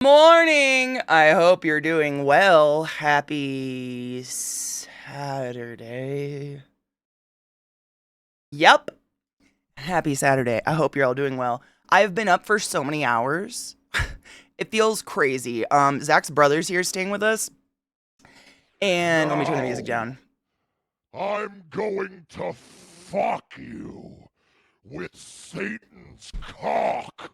morning. I hope you're doing well. Happy Saturday. Yep. Happy Saturday. I hope you're all doing well. I've been up for so many hours. It feels crazy. Zach's brother's here staying with us. And let me turn the music down. I'm going to fuck you with Satan's cock.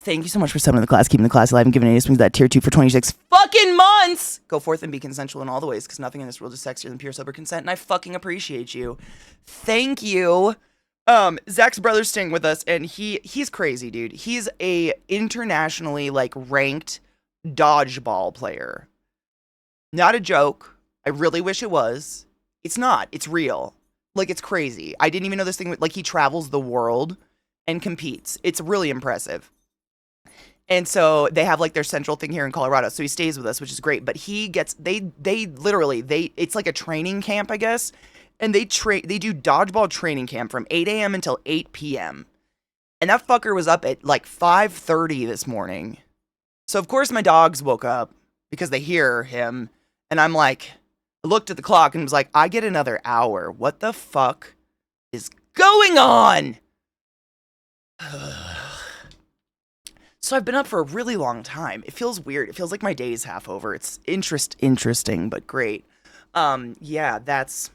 Thank you so much for subbing to the class, keeping the class alive, and giving Swings that tier 2 for 26 fucking months! Go forth and be consensual in all the ways, because nothing in this world is sexier than pure sober consent, and I fucking appreciate you. Thank you. Zach's brother's staying with us, and he's crazy, dude. He's a internationally, ranked dodgeball player. Not a joke. I really wish it was. It's not. It's real. It's crazy. I didn't even know this thing, he travels the world and competes. It's really impressive. And so they have their central thing here in Colorado. So he stays with us, which is great. But he gets, they literally, it's like a training camp, I guess. And they do dodgeball training camp from 8 a.m. until 8 p.m. And that fucker was up at 5:30 this morning. So of course my dogs woke up because they hear him. And I looked at the clock and was like, I get another hour. What the fuck is going on? So I've been up for a really long time. It feels weird. It feels like my day's half over. It's interesting, but great. Yeah, that's...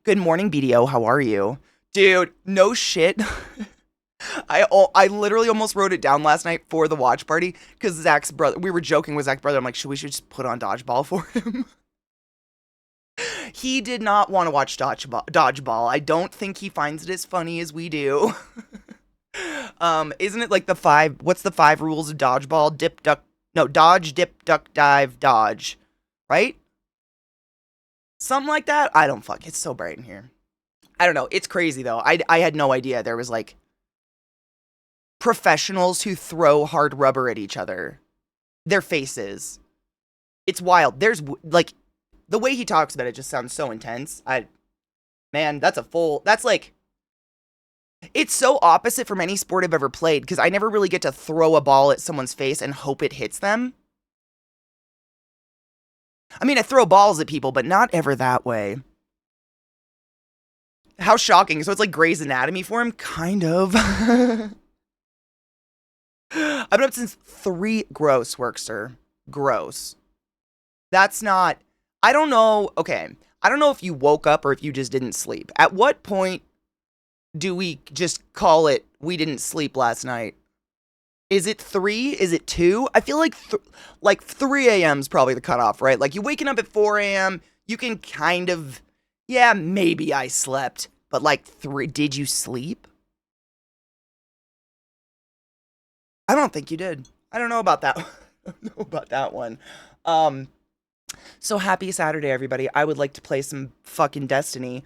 Good morning, BDO. How are you? Dude, no shit. I literally almost wrote it down last night for the watch party, because Zach's brother... We were joking with Zach's brother. I'm like, we should just put on dodgeball for him? He did not want to watch dodgeball. I don't think he finds it as funny as we do. Isn't it what's the 5 rules of dodgeball? Dodge, dip, duck, dive, dodge. Right? Something like that? I don't fuck. It's so bright in here. I don't know. It's crazy, though. I had no idea there was, professionals who throw hard rubber at each other. Their faces. It's wild. There's, the way he talks about it just sounds so intense. Man, that's it's so opposite from any sport I've ever played, because I never really get to throw a ball at someone's face and hope it hits them. I mean, I throw balls at people, but not ever that way. How shocking. So it's like Grey's Anatomy for him? Kind of. I've been up since 3. Gross, Workster. Gross. That's not... I don't know... Okay. I don't know if you woke up or if you just didn't sleep. At what point do we just call it we didn't sleep last night? Is it 3? Is it 2? I feel like 3 a.m. is probably the cutoff, right? You're waking up at 4 a.m., you can kind of, yeah, maybe I slept. But 3, did you sleep? I don't think you did. I don't know about that. I don't know about that one. So happy Saturday, everybody. I would like to play some fucking Destiny.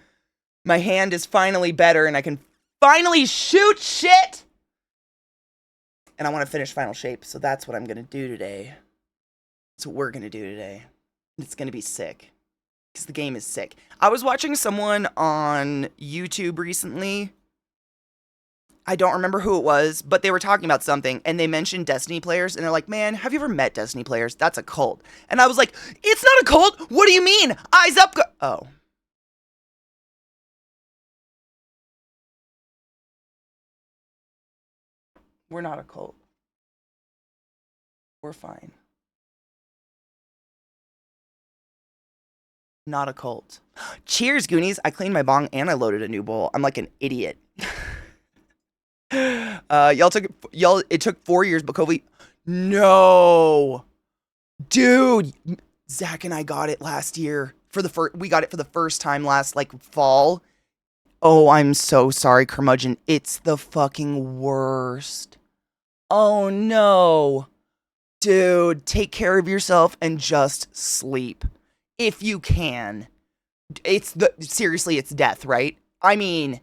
My hand is finally better, and I can finally shoot shit! And I want to finish Final Shape, so that's what I'm going to do today. That's what we're going to do today. It's going to be sick. Because the game is sick. I was watching someone on YouTube recently. I don't remember who it was, but they were talking about something, and they mentioned Destiny players, and they're like, man, have you ever met Destiny players? That's a cult. And I was like, it's not a cult! What do you mean? Eyes up! Oh. We're not a cult. We're fine. Not a cult. Cheers, Goonies. I cleaned my bong and I loaded a new bowl. I'm like an idiot. It took 4 years, but Kobe. No. Dude. Zach and I got it last year. We got it for the first time last, fall. Oh, I'm so sorry, curmudgeon. It's the fucking worst. Oh, no. Dude, take care of yourself and just sleep. If you can. Seriously, it's death, right? I mean,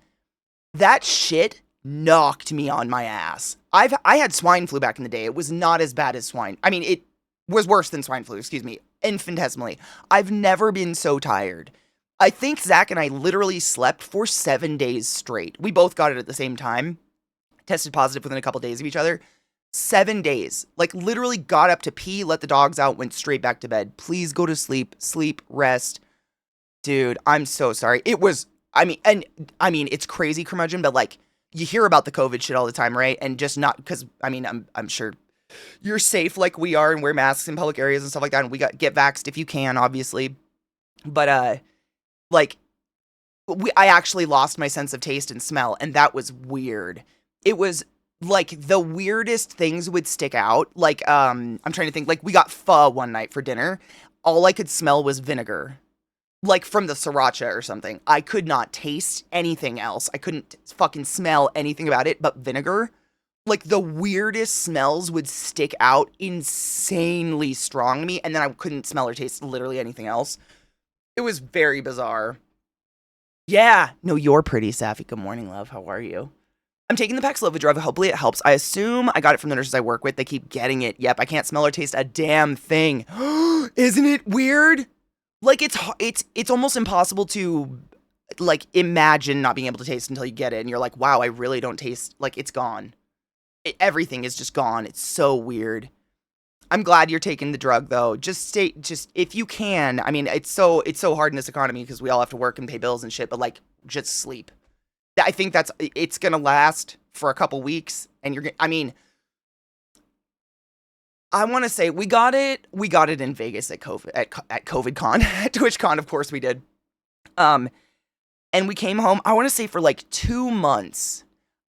that shit knocked me on my ass. I had swine flu back in the day. It was not as bad as swine. I mean, it was worse than swine flu, excuse me. Infinitesimally. I've never been so tired. I think Zach and I literally slept for 7 days straight. We both got it at the same time. Tested positive within a couple days of each other. 7 days. Like, literally got up to pee, let the dogs out, went straight back to bed. Please go to sleep. Sleep, rest. Dude, I'm so sorry. It was, it's crazy, curmudgeon, but like, you hear about the COVID shit all the time, right? And just not, because, I'm sure you're safe like we are and wear masks in public areas and stuff like that. And get vaxxed if you can, obviously. But, like, I actually lost my sense of taste and smell, and that was weird. It was like the weirdest things would stick out. Like, I'm trying to think, like, we got pho one night for dinner. All I could smell was vinegar, like from the sriracha or something. I could not taste anything else. I couldn't fucking smell anything about it but vinegar. Like, the weirdest smells would stick out insanely strong to me, and then I couldn't smell or taste literally anything else. It was very bizarre. Yeah. No, you're pretty, Safi. Good morning, love. How are you? I'm taking the Paxlovid drug. Hopefully it helps. I assume I got it from the nurses I work with. They keep getting it. Yep, I can't smell or taste a damn thing. Isn't it weird? Like, it's almost impossible to, like, imagine not being able to taste until you get it. And you're like, wow, I really don't taste, like, it's gone. Everything is just gone. It's so weird. I'm glad you're taking the drug, though. Just if you can. I mean, it's so hard in this economy because we all have to work and pay bills and shit. But like, just sleep. I think it's gonna last for a couple weeks, and I want to say we got it in Vegas at COVID Con at TwitchCon, of course we did. And we came home. I want to say for like 2 months,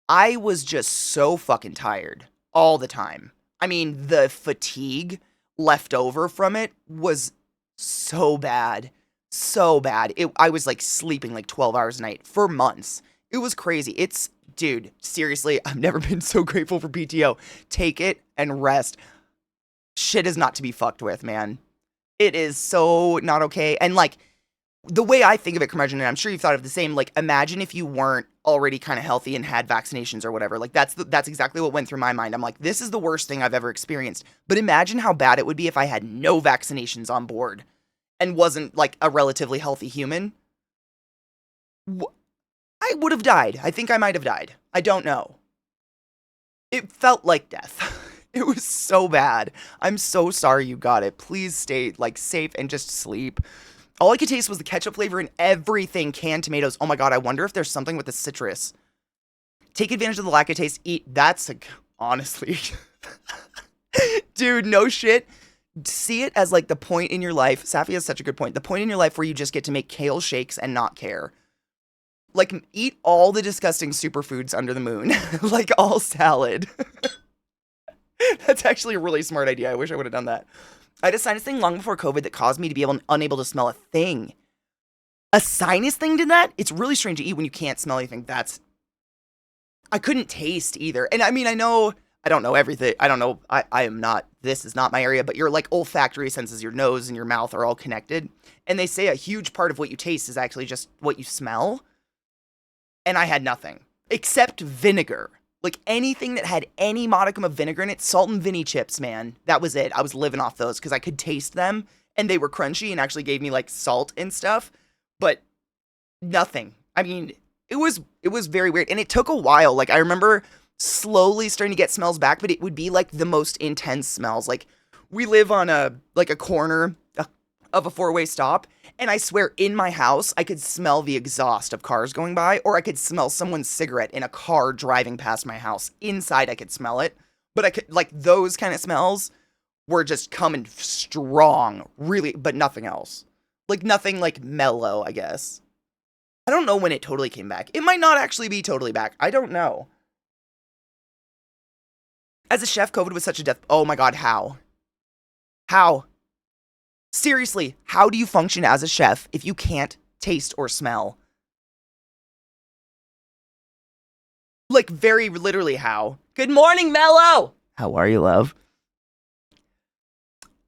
I was just so fucking tired all the time. I mean, the fatigue left over from it was so bad. So bad. I was like sleeping like 12 hours a night for months. It was crazy. Dude, seriously, I've never been so grateful for PTO. Take it and rest. Shit is not to be fucked with, man. It is so not okay. And like, the way I think of it, curmudgeon, and I'm sure you've thought of the same, like, imagine if you weren't already kind of healthy and had vaccinations or whatever. Like, that's exactly what went through my mind. I'm like, this is the worst thing I've ever experienced. But imagine how bad it would be if I had no vaccinations on board and wasn't, like, a relatively healthy human. I would have died. I think I might have died. I don't know. It felt like death. It was so bad. I'm so sorry you got it. Please stay, like, safe and just sleep. All I could taste was the ketchup flavor and everything. Canned tomatoes. Oh my god, I wonder if there's something with the citrus. Take advantage of the lack of taste. Eat. That's, like, honestly. Dude, no shit. See it as, like, the point in your life. Safi has such a good point. The point in your life where you just get to make kale shakes and not care. Like, eat all the disgusting superfoods under the moon. Like, all salad. That's actually a really smart idea. I wish I would have done that. I had a sinus thing long before COVID that caused me to be unable to smell a thing. A sinus thing did that? It's really strange to eat when you can't smell anything. I couldn't taste either. And I mean, I don't know everything. I don't know. This is not my area, but your like olfactory senses, your nose and your mouth are all connected. And they say a huge part of what you taste is actually just what you smell. And I had nothing except vinegar. Like, anything that had any modicum of vinegar in it, salt and vinny chips, man. That was it. I was living off those because I could taste them, and they were crunchy and actually gave me, like, salt and stuff. But nothing. I mean, it was very weird. And it took a while. Like, I remember slowly starting to get smells back, but it would be, like, the most intense smells. Like, we live on a corner of a four-way stop, and I swear, in my house, I could smell the exhaust of cars going by, or I could smell someone's cigarette in a car driving past my house. Inside, I could smell it, but I could, like, those kind of smells were just coming strong, really, but nothing else. Like, nothing, like, mellow, I guess. I don't know when it totally came back. It might not actually be totally back. I don't know. As a chef, COVID was such a death. Oh my god, how? How? Seriously, how do you function as a chef if you can't taste or smell? Like, very literally, how? Good morning, Mello! How are you, love?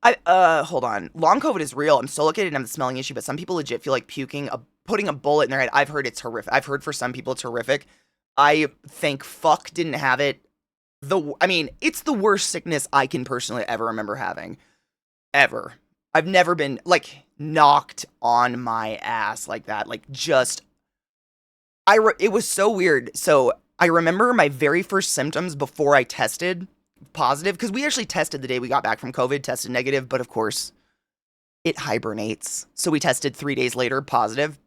Hold on. Long COVID is real. I'm so lucky I didn't have the smelling issue, but some people legit feel like puking, putting a bullet in their head. I've heard it's horrific. I've heard for some people it's horrific. I thank fuck didn't have it. It's the worst sickness I can personally ever remember having. Ever. I've never been, like, knocked on my ass like that. Like, just, it was so weird. So, I remember my very first symptoms before I tested positive, because we actually tested the day we got back from COVID, tested negative, but of course, it hibernates. So we tested 3 days later, positive.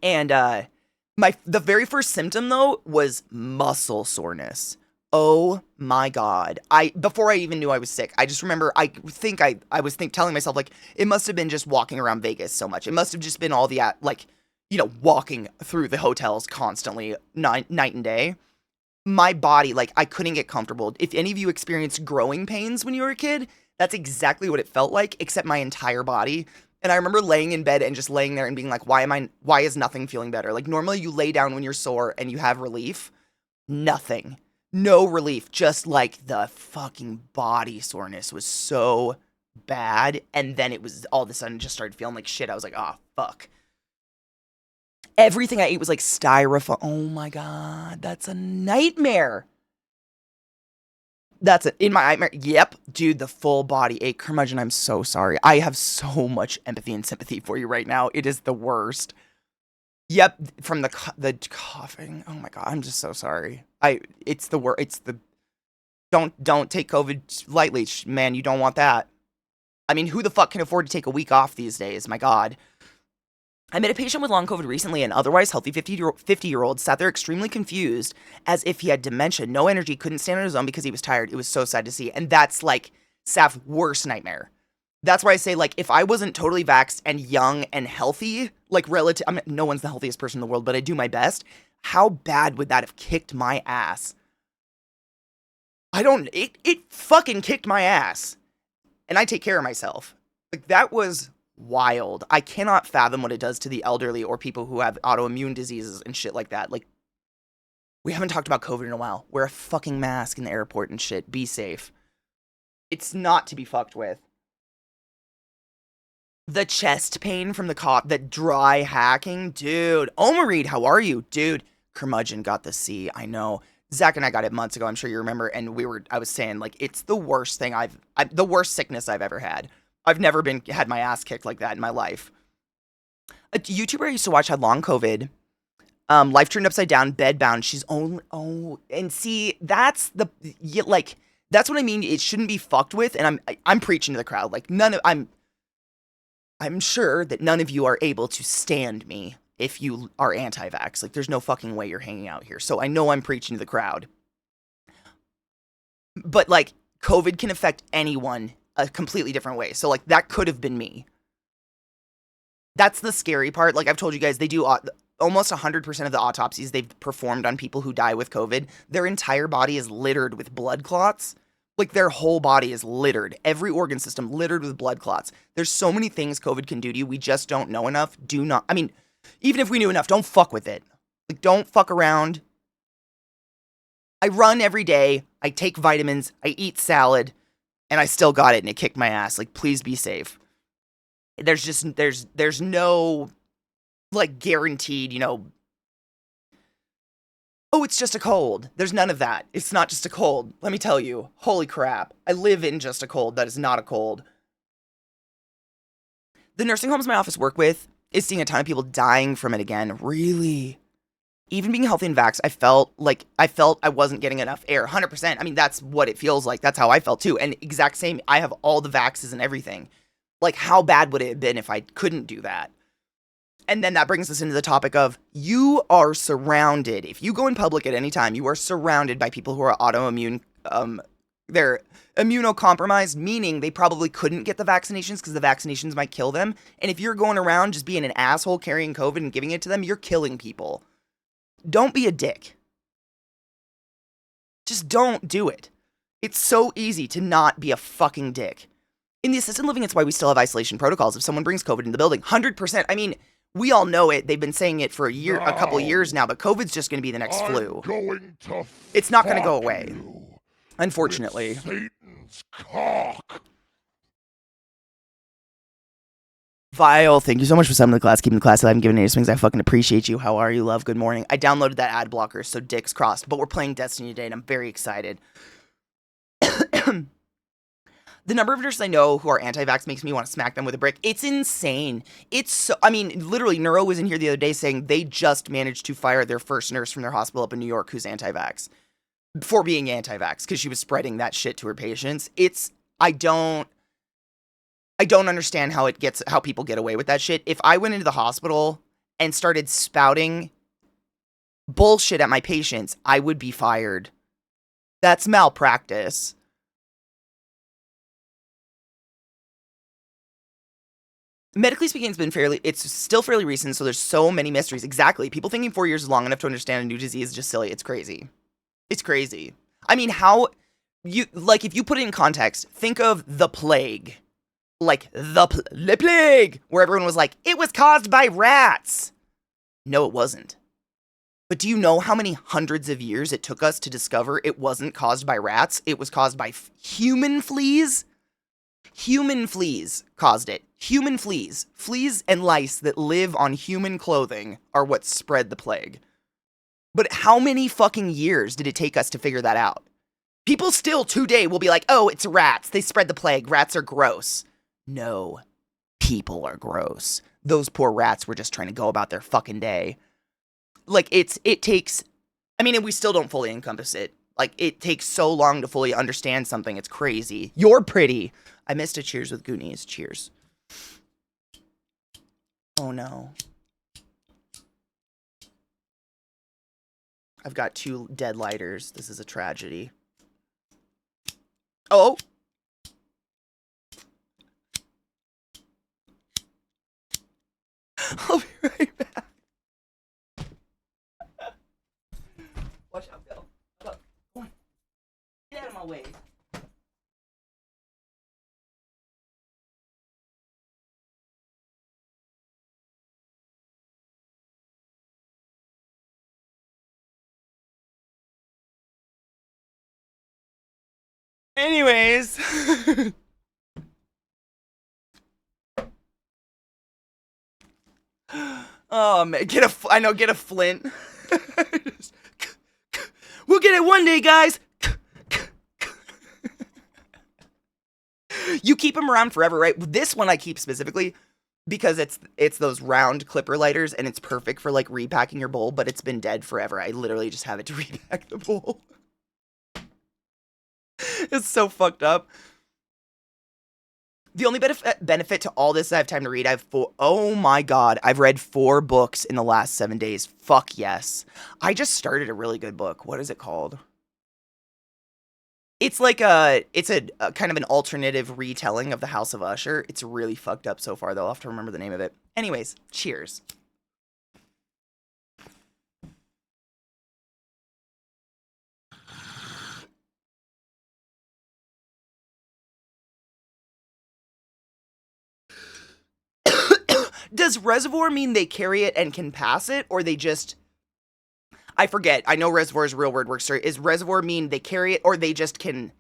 And the very first symptom though was muscle soreness. Oh my God. Before I even knew I was sick, I just remember I was telling myself like it must have been just walking around Vegas so much. It must have just been all the walking through the hotels constantly night and day. My body, like, I couldn't get comfortable. If any of you experienced growing pains when you were a kid, that's exactly what it felt like, except my entire body. And I remember laying in bed and just laying there and being like, why is nothing feeling better? Like, normally you lay down when you're sore and you have relief. Nothing. No relief. Just like the fucking body soreness was so bad. And then it was all of a sudden just started feeling like shit. I was like, oh, fuck. Everything I ate was like styrofoam. Oh my God, that's a nightmare. That's it. In my nightmare. Yep, dude, the full body ache. Curmudgeon, I'm so sorry. I have so much empathy and sympathy for you right now. It is the worst. Yep, from the coughing. Oh my God, I'm just so sorry. It's the worst. It's the don't take COVID lightly, man. You don't want that. I mean, who the fuck can afford to take a week off these days? My God. I met a patient with long COVID recently, an otherwise healthy 50-year-old sat there extremely confused as if he had dementia, no energy, couldn't stand on his own because he was tired. It was so sad to see. And that's like Saf's worst nightmare. That's why I say, like, if I wasn't totally vaxxed and young and healthy, like no one's the healthiest person in the world, but I do my best. How bad would that have kicked my ass? It fucking kicked my ass. And I take care of myself. Like, that was wild. I cannot fathom what it does to the elderly or people who have autoimmune diseases and shit like that. Like, we haven't talked about COVID in a while. Wear a fucking mask in the airport and shit. Be safe. It's not to be fucked with. The chest pain from the cough, the dry hacking, dude. Omareed, how are you? Dude, Curmudgeon got the C, I know. Zach and I got it months ago, I'm sure you remember, and I was saying, like, it's the worst thing the worst sickness I've ever had. I've never had my ass kicked like that in my life. A YouTuber I used to watch had long COVID. Life turned upside down, bedbound. She's and see, that's what I mean. It shouldn't be fucked with. And I'm preaching to the crowd. Like, I'm sure that none of you are able to stand me if you are anti-vax. Like, there's no fucking way you're hanging out here. So I know I'm preaching to the crowd. But, like, COVID can affect anyone a completely different way. So, like, that could have been me. That's the scary part. Like, I've told you guys, they do almost 100% of the autopsies they've performed on people who die with COVID. Their entire body is littered with blood clots. Like, their whole body is littered. Every organ system littered with blood clots. There's so many things COVID can do to you. We just don't know enough. Even if we knew enough, don't fuck with it. Like, don't fuck around. I run every day. I take vitamins. I eat salad. And I still got it, and it kicked my ass. Like, please be safe. There's no, like, guaranteed, oh, it's just a cold. There's none of that. It's not just a cold. Let me tell you. Holy crap. I live in just a cold. That is not a cold. The nursing homes my office work with is seeing a ton of people dying from it again. Really? Even being healthy and vaxxed, I felt I wasn't getting enough air. 100%. I mean, that's what it feels like. That's how I felt too. And exact same, I have all the vaxes and everything. Like, how bad would it have been if I couldn't do that? And then that brings us into the topic of, you are surrounded. If you go in public at any time, you are surrounded by people who are autoimmune. They're immunocompromised, meaning they probably couldn't get the vaccinations because the vaccinations might kill them. And if you're going around just being an asshole carrying COVID and giving it to them, you're killing people. Don't be a dick. Just don't do it. It's so easy to not be a fucking dick. In the assisted living, it's why we still have isolation protocols if someone brings COVID in the building. 100%. I mean, we all know it. They've been saying it for a couple of years now, but COVID's just going to be the next flu. It's not going to go away. Unfortunately. Satan's cock. Vile, thank you so much for summoning the class, keeping the class alive, and giving any swings. I fucking appreciate you. How are you, love? Good morning. I downloaded that ad blocker, so dicks crossed, but we're playing Destiny today, and I'm very excited. The number of nurses I know who are anti-vax makes me want to smack them with a brick. It's insane. Literally, Neuro was in here the other day saying they just managed to fire their first nurse from their hospital up in New York who's anti-vax. for being anti-vax because she was spreading that shit to her patients. I don't understand how people get away with that shit. If I went into the hospital and started spouting bullshit at my patients, I would be fired. That's malpractice. Medically speaking, it's still fairly recent, so there's so many mysteries. Exactly. People thinking 4 years is long enough to understand a new disease is just silly. It's crazy. It's crazy. I mean, if you put it in context, think of the plague. Like, the plague! Where everyone was like, it was caused by rats! No, it wasn't. But do you know how many hundreds of years it took us to discover it wasn't caused by rats? It was caused by human fleas? Human fleas caused it. Human fleas. Fleas and lice that live on human clothing are what spread the plague. But how many fucking years did it take us to figure that out? People still today will be like, oh, it's rats. They spread the plague. Rats are gross. No. People are gross. Those poor rats were just trying to go about their fucking day. Like, it takes... I mean, and we still don't fully encompass it. Like, it takes so long to fully understand something. It's crazy. You're pretty. I missed a cheers with Goonies. Cheers. Oh, no. I've got 2 dead lighters. This is a tragedy. Oh! I'll be right back. Watch out, Bill. Come on. Get out of my way. Anyways. Man, get a flint. We'll get it one day, guys. You keep them around forever, right? This one I keep specifically because it's those round clipper lighters and it's perfect for like repacking your bowl, but it's been dead forever. I literally just have it to repack the bowl. It's so fucked up. The only benefit to all this I have time to read, oh my god, I've read 4 books in the last 7 days. Fuck yes. I just started a really good book. What is it called? It's like it's a kind of an alternative retelling of the House of Usher. It's really fucked up so far, though. I'll have to remember the name of it. Anyways, cheers. Does reservoir mean they carry it and can pass it, or they just... I forget. I know reservoir is a real word. Works straight. Is reservoir mean they carry it, or they just can...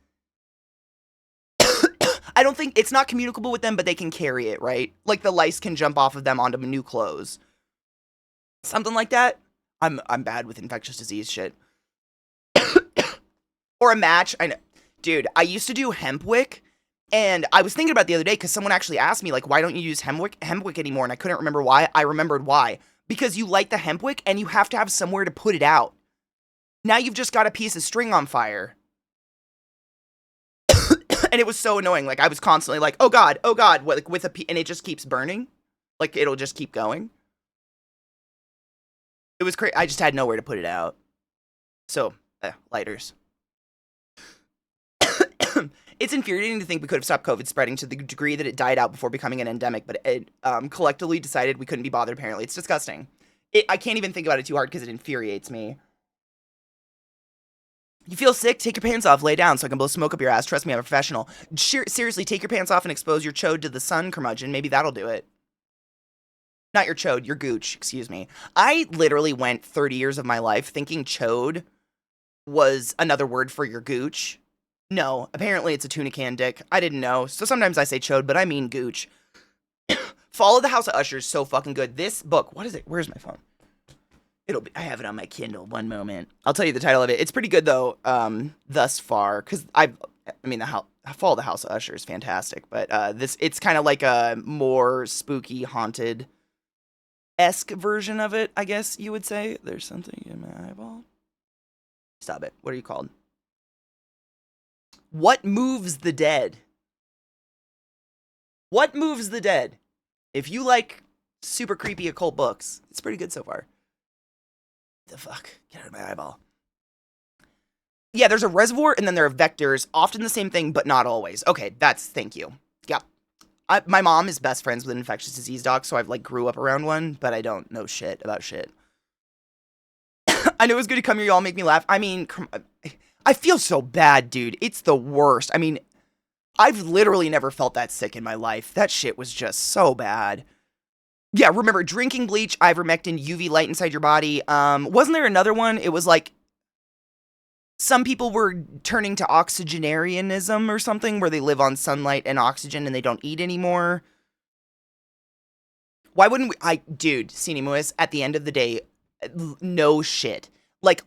I don't think... It's not communicable with them, but they can carry it, right? Like the lice can jump off of them onto new clothes. Something like that? I'm bad with infectious disease shit. Or a match. I know. Dude, I used to do hemp wick. And I was thinking about it the other day because someone actually asked me, like, why don't you use hemp wick anymore? And I couldn't remember why. I remembered why. Because you light the hemp wick and you have to have somewhere to put it out. Now you've just got a piece of string on fire. And it was so annoying. Like, I was constantly like, oh god, what, like, and it just keeps burning. Like, it'll just keep going. It was crazy. I just had nowhere to put it out. So, lighters. It's infuriating to think we could have stopped COVID spreading to the degree that it died out before becoming an endemic, but it collectively decided we couldn't be bothered, apparently. It's disgusting. I can't even think about it too hard because it infuriates me. You feel sick? Take your pants off, lay down so I can blow smoke up your ass. Trust me, I'm a professional. Seriously, take your pants off and expose your chode to the sun, curmudgeon. Maybe that'll do it. Not your chode, your gooch, excuse me. I literally went 30 years of my life thinking chode was another word for your gooch. No, apparently it's a tuna can dick. I didn't know. So sometimes I say chode, but I mean gooch. Follow the House of Usher is so fucking good. This book, what is it? Where's my phone? I have it on my Kindle. One moment. I'll tell you the title of it. It's pretty good though, thus far, because Follow the House of Usher is fantastic, but it's kind of like a more spooky, haunted-esque version of it, I guess you would say. There's something in my eyeball. Stop it. What are you called? What moves the dead? What moves the dead? If you like super creepy occult books, it's pretty good so far. The fuck? Get out of my eyeball. Yeah, there's a reservoir and then there are vectors, often the same thing, but not always. Okay, thank you. Yeah. My mom is best friends with an infectious disease doc, so I've, like, grew up around one, but I don't know shit about shit. I know it's good to come here, y'all make me laugh. I mean, I feel so bad, dude. It's the worst. I mean, I've literally never felt that sick in my life. That shit was just so bad. Yeah, remember, drinking bleach, ivermectin, UV light inside your body. Wasn't there another one? It was like, some people were turning to oxygenarianism or something, where they live on sunlight and oxygen and they don't eat anymore. Why wouldn't we? Dude, Sinimuis, at the end of the day, no shit. Like,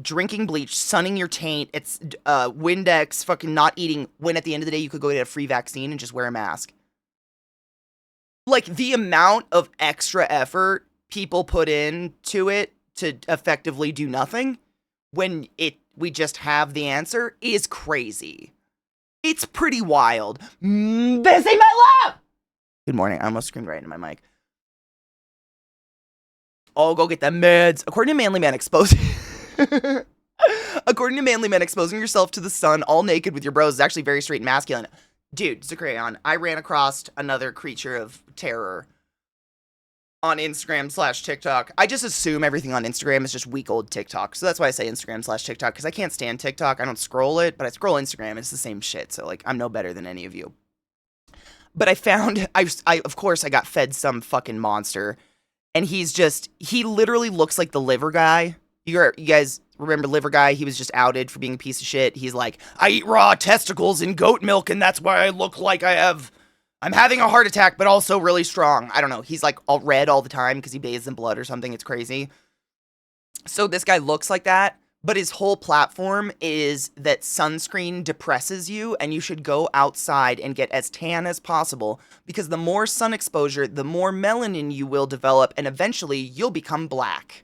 drinking bleach, sunning your taint, it's, Windex, fucking not eating, when at the end of the day you could go get a free vaccine and just wear a mask. Like, the amount of extra effort people put into it to effectively do nothing, when we just have the answer, is crazy. It's pretty wild. This ain't my love! Good morning. I almost screamed right into my mic. Oh, go get them meds. According to Manly Man exposing yourself to the sun all naked with your bros is actually very straight and masculine. Dude, Zakreon, I ran across another creature of terror on Instagram/TikTok. I just assume everything on Instagram is just week-old TikTok. So that's why I say Instagram/TikTok, because I can't stand TikTok. I don't scroll it, but I scroll Instagram. It's the same shit. So, like, I'm no better than any of you. But I found, of course, I got fed some fucking monster. And he literally looks like the liver guy. You guys remember liver guy? He was just outed for being a piece of shit. He's like, I eat raw testicles and goat milk, and that's why I look like I'm having a heart attack, but also really strong. I don't know. He's like all red all the time because he bathes in blood or something. It's crazy. So this guy looks like that, but his whole platform is that sunscreen depresses you and you should go outside and get as tan as possible, because the more sun exposure, the more melanin you will develop, and eventually you'll become black.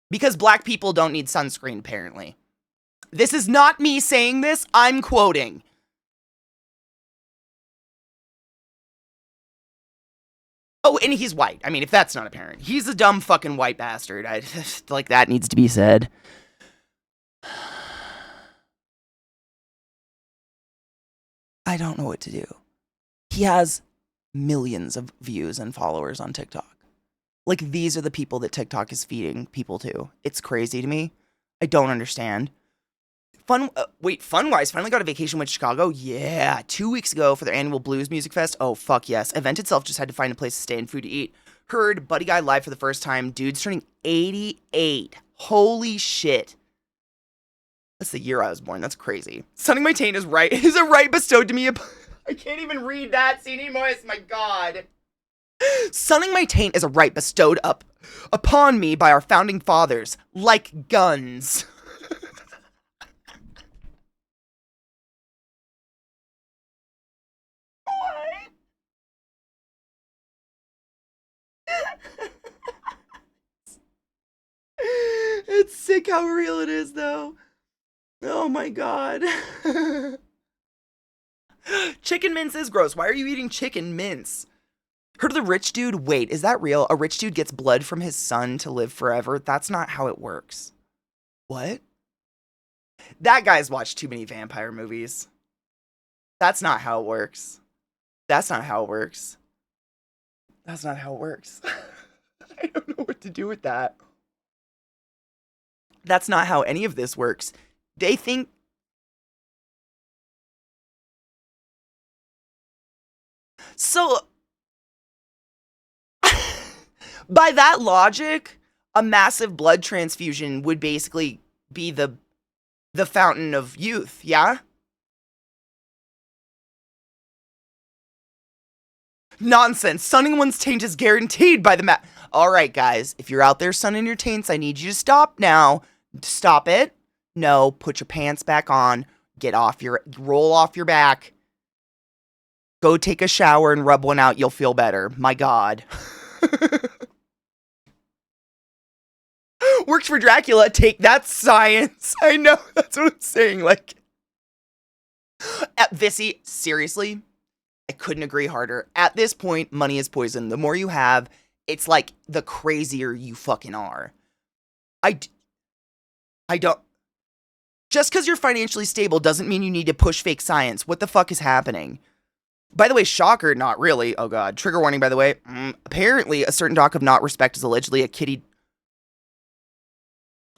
Because black people don't need sunscreen, apparently. This is not me saying this, I'm quoting. Oh, and he's white. I mean, if that's not apparent. He's a dumb fucking white bastard. Like, that needs to be said. I don't know what to do. He has millions of views and followers on TikTok. Like, these are the people that TikTok is feeding people to. It's crazy to me. I don't understand. Fun-wise, finally got a vacation with Chicago. Yeah, 2 weeks ago for their annual Blues Music Fest. Oh, fuck yes. Event itself just had to find a place to stay and food to eat. Heard Buddy Guy live for the first time. Dude's turning 88. Holy shit. That's the year I was born. That's crazy. Sunning my taint is a right bestowed to me. I can't even read that. CD Moist, my god. Sunning my taint is a right bestowed upon me by our founding fathers, like guns. It's sick how real it is, though. Oh my god. Chicken mince is gross. Why are you eating chicken mince? Heard of the rich dude? Wait, is that real? A rich dude gets blood from his son to live forever? That's not how it works. What? That guy's watched too many vampire movies. That's not how it works. That's not how it works. That's not how it works. I don't know what to do with that. That's not how any of this works. They think... So... by that logic, a massive blood transfusion would basically be the fountain of youth, yeah? Nonsense. Sunning one's taint is guaranteed by the Alright, guys. If you're out there sunning your taints, I need you to stop now. Stop it. No, put your pants back on. Roll off your back. Go take a shower and rub one out. You'll feel better. My god. Works for Dracula. Take that, science. I know. That's what I'm saying. Like, Vissy, seriously, I couldn't agree harder. At this point, money is poison. The more you have, it's like the crazier you fucking are. I don't. Just because you're financially stable doesn't mean you need to push fake science. What the fuck is happening? By the way, shocker, not really. Oh god. Trigger warning, by the way. Apparently, a certain doc of not respect is allegedly a kitty.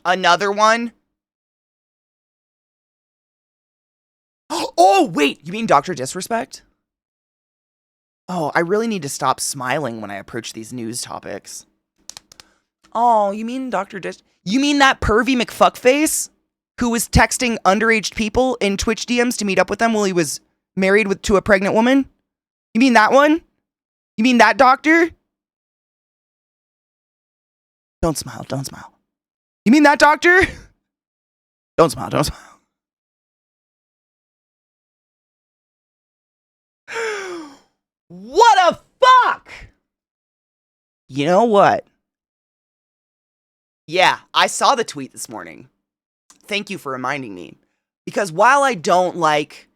Another one? Oh, wait! You mean Dr. Disrespect? Oh, I really need to stop smiling when I approach these news topics. Oh, you mean Dr. You mean that pervy McFuckface? Who was texting underage people in Twitch DMs to meet up with them while he was married to a pregnant woman? You mean that one? You mean that doctor? Don't smile, don't smile. You mean that doctor? Don't smile, don't smile. What a fuck! You know what? Yeah, I saw the tweet this morning. Thank you for reminding me. Because while I don't like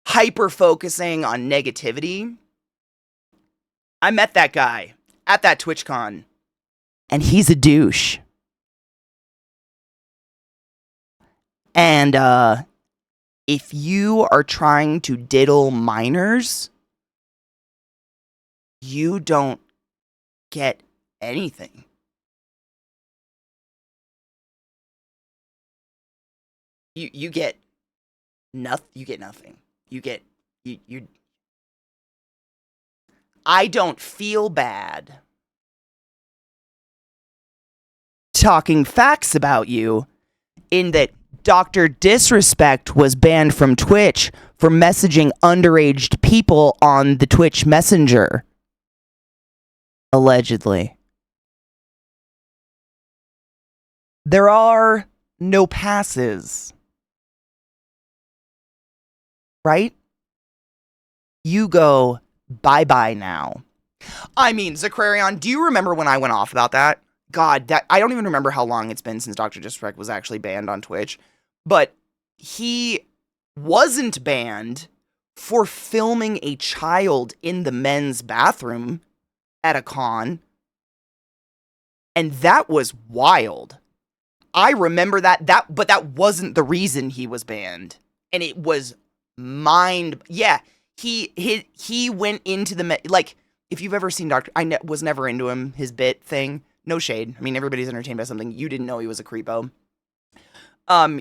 hyper-focusing on negativity, I met that guy at that TwitchCon, and he's a douche. And, if you are trying to diddle minors, you don't get anything. You get nothing. You get nothing. You I don't feel bad talking facts about you in that Dr. Disrespect was banned from Twitch for messaging underage people on the Twitch Messenger. Allegedly. There are no passes. Right? You go bye-bye now. I mean, Zaquarion, do you remember when I went off about that? God, that I don't even remember how long it's been since Dr. Disrespect was actually banned on Twitch. But he wasn't banned for filming a child in the men's bathroom at a con. And that was wild. I remember that, but that wasn't the reason he was banned. And it was yeah, he went into the like, if you've ever seen was never into him, his bit thing. No shade. I mean, everybody's entertained by something. You didn't know he was a creepo.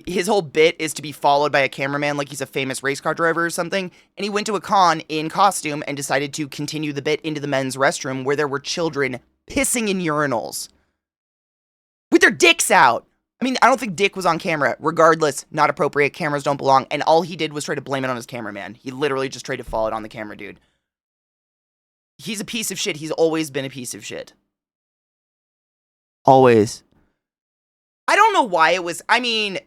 His whole bit is to be followed by a cameraman like he's a famous race car driver or something. And he went to a con in costume and decided to continue the bit into the men's restroom where there were children pissing in urinals with their dicks out. I mean, I don't think dick was on camera. Regardless, not appropriate. Cameras don't belong. And all he did was try to blame it on his cameraman. He literally just tried to fall it on the camera, dude. He's a piece of shit. He's always been a piece of shit. Always. I don't know why it was. I mean,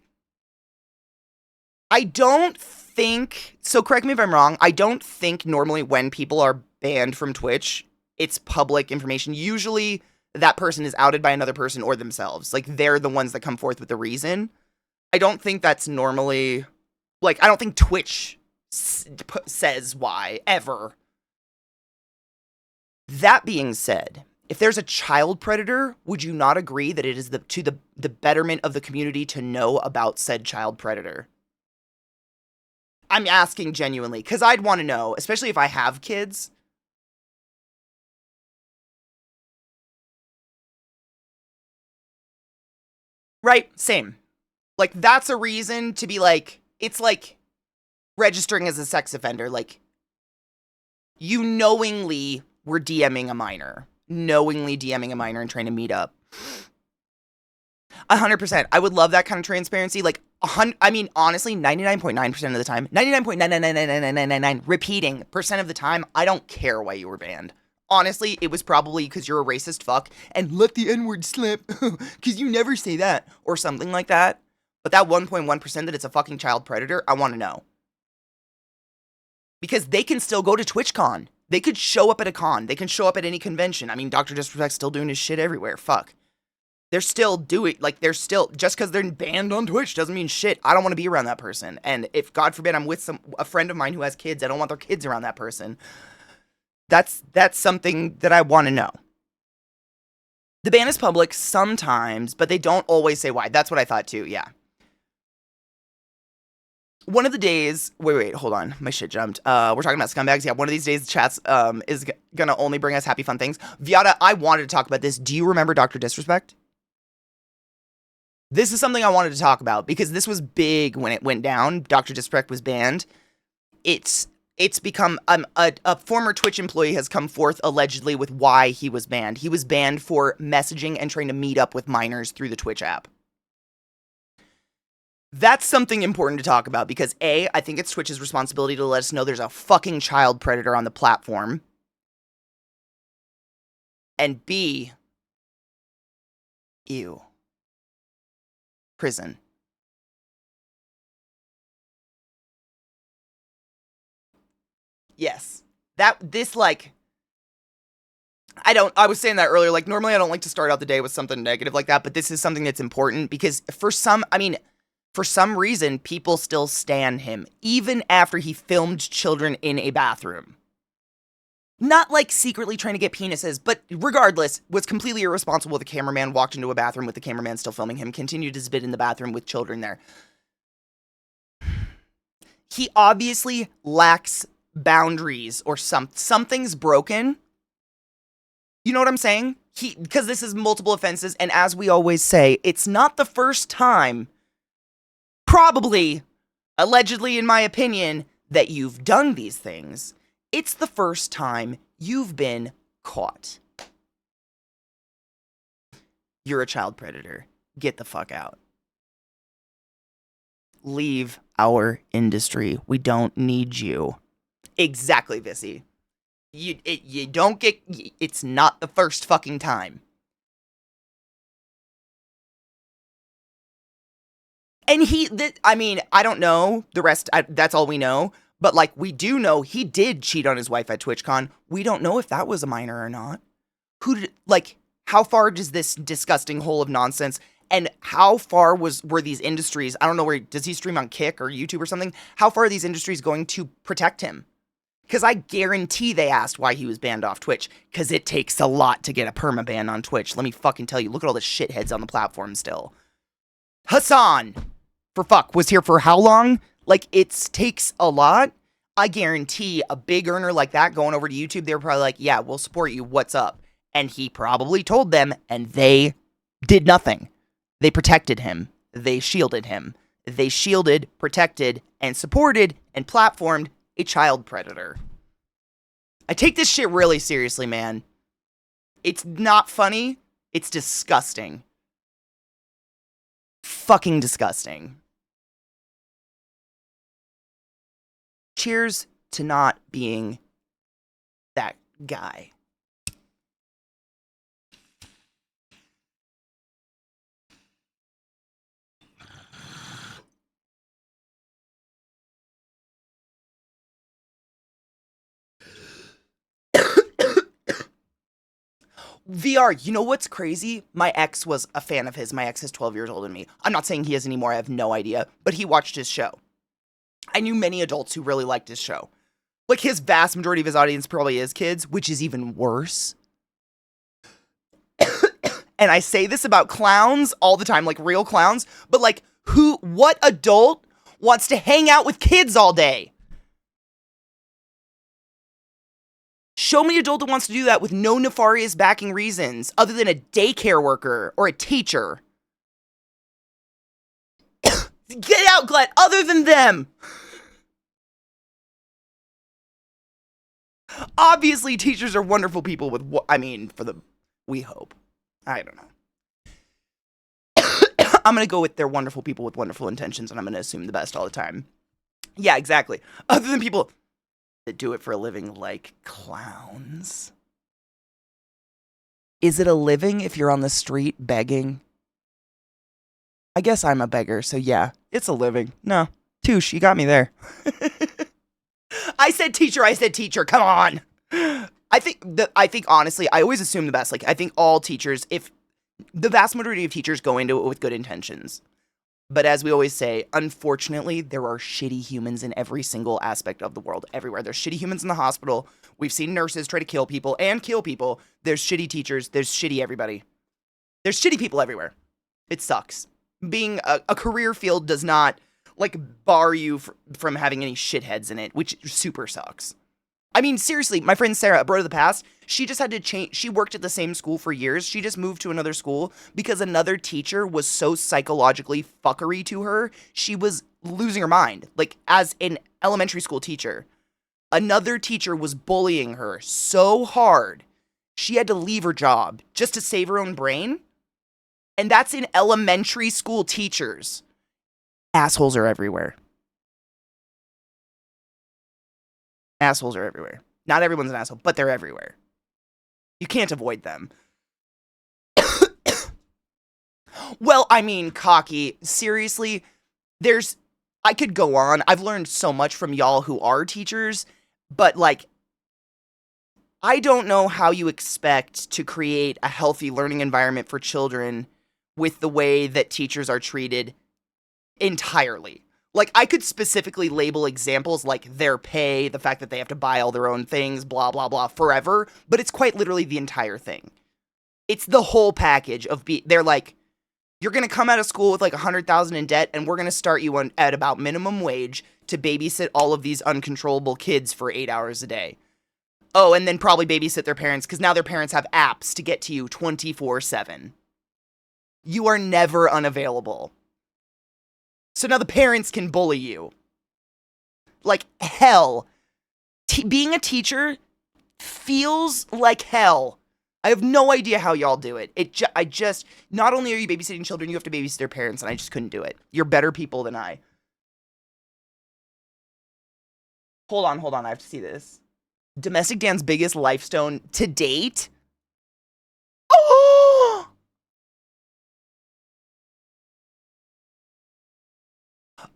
I don't think. So correct me if I'm wrong. I don't think normally when people are banned from Twitch, it's public information. Usually that person is outed by another person or themselves. Like, they're the ones that come forth with the reason. I don't think that's normally, like, I don't think Twitch says why, ever. That being said, if there's a child predator, would you not agree that it is to the betterment of the community to know about said child predator? I'm asking genuinely, because I'd want to know, especially if I have kids. Right? Same. Like, that's a reason to be like, it's like registering as a sex offender. Like, you knowingly were DMing a minor. Knowingly DMing a minor and trying to meet up. 100%. I would love that kind of transparency. Like, I mean, honestly, 99.9% of the time, 99.9999999 repeating percent of the time, I don't care why you were banned. Honestly, it was probably because you're a racist fuck and let the N-word slip because you never say that or something like that. But that 1.1% that it's a fucking child predator, I want to know. Because they can still go to TwitchCon. They could show up at a con. They can show up at any convention. I mean, Dr. Disrespect's still doing his shit everywhere. Fuck. they're still doing, like, they're still, just because they're banned on Twitch doesn't mean shit. I don't want to be around that person. And if, God forbid, I'm with a friend of mine who has kids, I don't want their kids around that person. That's something that I want to know. The ban is public sometimes, but they don't always say why. That's what I thought too, yeah. One of the days, wait, hold on, my shit jumped. We're talking about scumbags. Yeah, one of these days, chats is gonna only bring us happy, fun things. Viata, I wanted to talk about this. Do you remember Dr. Disrespect? This is something I wanted to talk about because this was big when it went down. Dr. Disrespect was banned. It's become a former Twitch employee has come forth allegedly with why he was banned. He was banned for messaging and trying to meet up with minors through the Twitch app. That's something important to talk about because A, I think it's Twitch's responsibility to let us know there's a fucking child predator on the platform. And B, ew. Prison. Yes. I was saying that earlier, like, normally I don't like to start out the day with something negative like that, but this is something that's important because for some reason, people still stan him, even after he filmed children in a bathroom. Not like secretly trying to get penises, but regardless, was completely irresponsible. The cameraman walked into a bathroom with the cameraman still filming him, continued his bit in the bathroom with children there. He obviously lacks boundaries or something's broken. You know what I'm saying? Because this is multiple offenses, and as we always say, it's not the first time, probably, allegedly in my opinion, that you've done these things. It's the first time you've been caught. You're a child predator. Get the fuck out. Leave our industry. We don't need you. Exactly, Vissy. You don't get... It's not the first fucking time. And I don't know the rest. That's all we know. But, like, we do know he did cheat on his wife at TwitchCon. We don't know if that was a minor or not. How far does this disgusting hole of nonsense, and how far were these industries, I don't know, does he stream on Kick or YouTube or something? How far are these industries going to protect him? Because I guarantee they asked why he was banned off Twitch. Because it takes a lot to get a permaban on Twitch. Let me fucking tell you. Look at all the shitheads on the platform still. Hassan, for fuck, was here for how long? Like, it takes a lot. I guarantee a big earner like that going over to YouTube, they were probably like, yeah, we'll support you. What's up? And he probably told them, and they did nothing. They protected him. They shielded him. They shielded, protected, and supported, and platformed a child predator. I take this shit really seriously, man. It's not funny. It's disgusting. Fucking disgusting. Cheers to not being that guy. VR, you know what's crazy? My ex was a fan of his. My ex is 12 years older than me. I'm not saying he is anymore. I have no idea. But he watched his show. I knew many adults who really liked his show. Like, his vast majority of his audience probably is kids, which is even worse. And I say this about clowns all the time, like real clowns. But, like, what adult wants to hang out with kids all day? Show me an adult that wants to do that with no nefarious backing reasons other than a daycare worker or a teacher. Get out, Glenn, other than them. Obviously, teachers are wonderful people with we hope. I don't know. I'm going to go with they're wonderful people with wonderful intentions, and I'm going to assume the best all the time. Yeah, exactly. Other than people that do it for a living like clowns. Is it a living if you're on the street begging? I guess I'm a beggar, so yeah, it's a living. No, touche, you got me there. I said teacher, come on. I think honestly, I always assume the best. Like, I think all teachers, if The vast majority of teachers go into it with good intentions. But as we always say, unfortunately, there are shitty humans in every single aspect of the world, everywhere. There's shitty humans in the hospital. We've seen nurses try to kill people and kill people. There's shitty teachers. There's shitty everybody. There's shitty people everywhere. It sucks. Being a career field does not, like, bar you from having any shitheads in it, which super sucks. I mean, seriously, my friend Sarah, a bro of the past, she just had to change. She worked at the same school for years. She just moved to another school because another teacher was so psychologically fuckery to her. She was losing her mind. Like, as an elementary school teacher, another teacher was bullying her so hard, she had to leave her job just to save her own brain. And that's in elementary school teachers. Assholes are everywhere. Assholes are everywhere. Not everyone's an asshole, but they're everywhere. You can't avoid them. Well, I mean, Cocky, seriously, I could go on. I've learned so much from y'all who are teachers, but like, I don't know how you expect to create a healthy learning environment for children with the way that teachers are treated entirely. Like, I could specifically label examples like their pay, the fact that they have to buy all their own things, blah, blah, blah, forever, but it's quite literally the entire thing. It's the whole package of they're like, you're going to come out of school with like 100,000 in debt, and we're going to start you at about minimum wage to babysit all of these uncontrollable kids for 8 hours a day. Oh, and then probably babysit their parents, because now their parents have apps to get to you 24/7. You are never unavailable. So now the parents can bully you. Like hell. Being a teacher feels like hell. I have no idea how y'all do it. Not only are you babysitting children, you have to babysit their parents, and I just couldn't do it. You're better people than I. Hold on, I have to see this. Domestic Dan's biggest lifestone to date? Oh!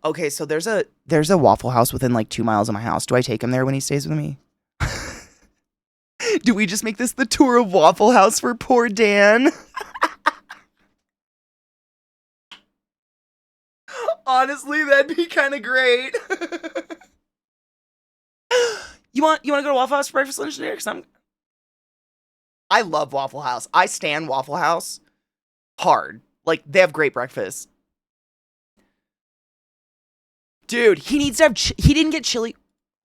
Okay, so there's a Waffle House within like 2 miles of my house. Do I take him there when he stays with me? Do we just make this the tour of Waffle House for poor Dan? Honestly, that'd be kind of great. You want to go to Waffle House for breakfast, lunch, and dinner? Because I love Waffle House. I stan Waffle House hard. Like, they have great breakfast. Dude, he needs to have. He didn't get chili.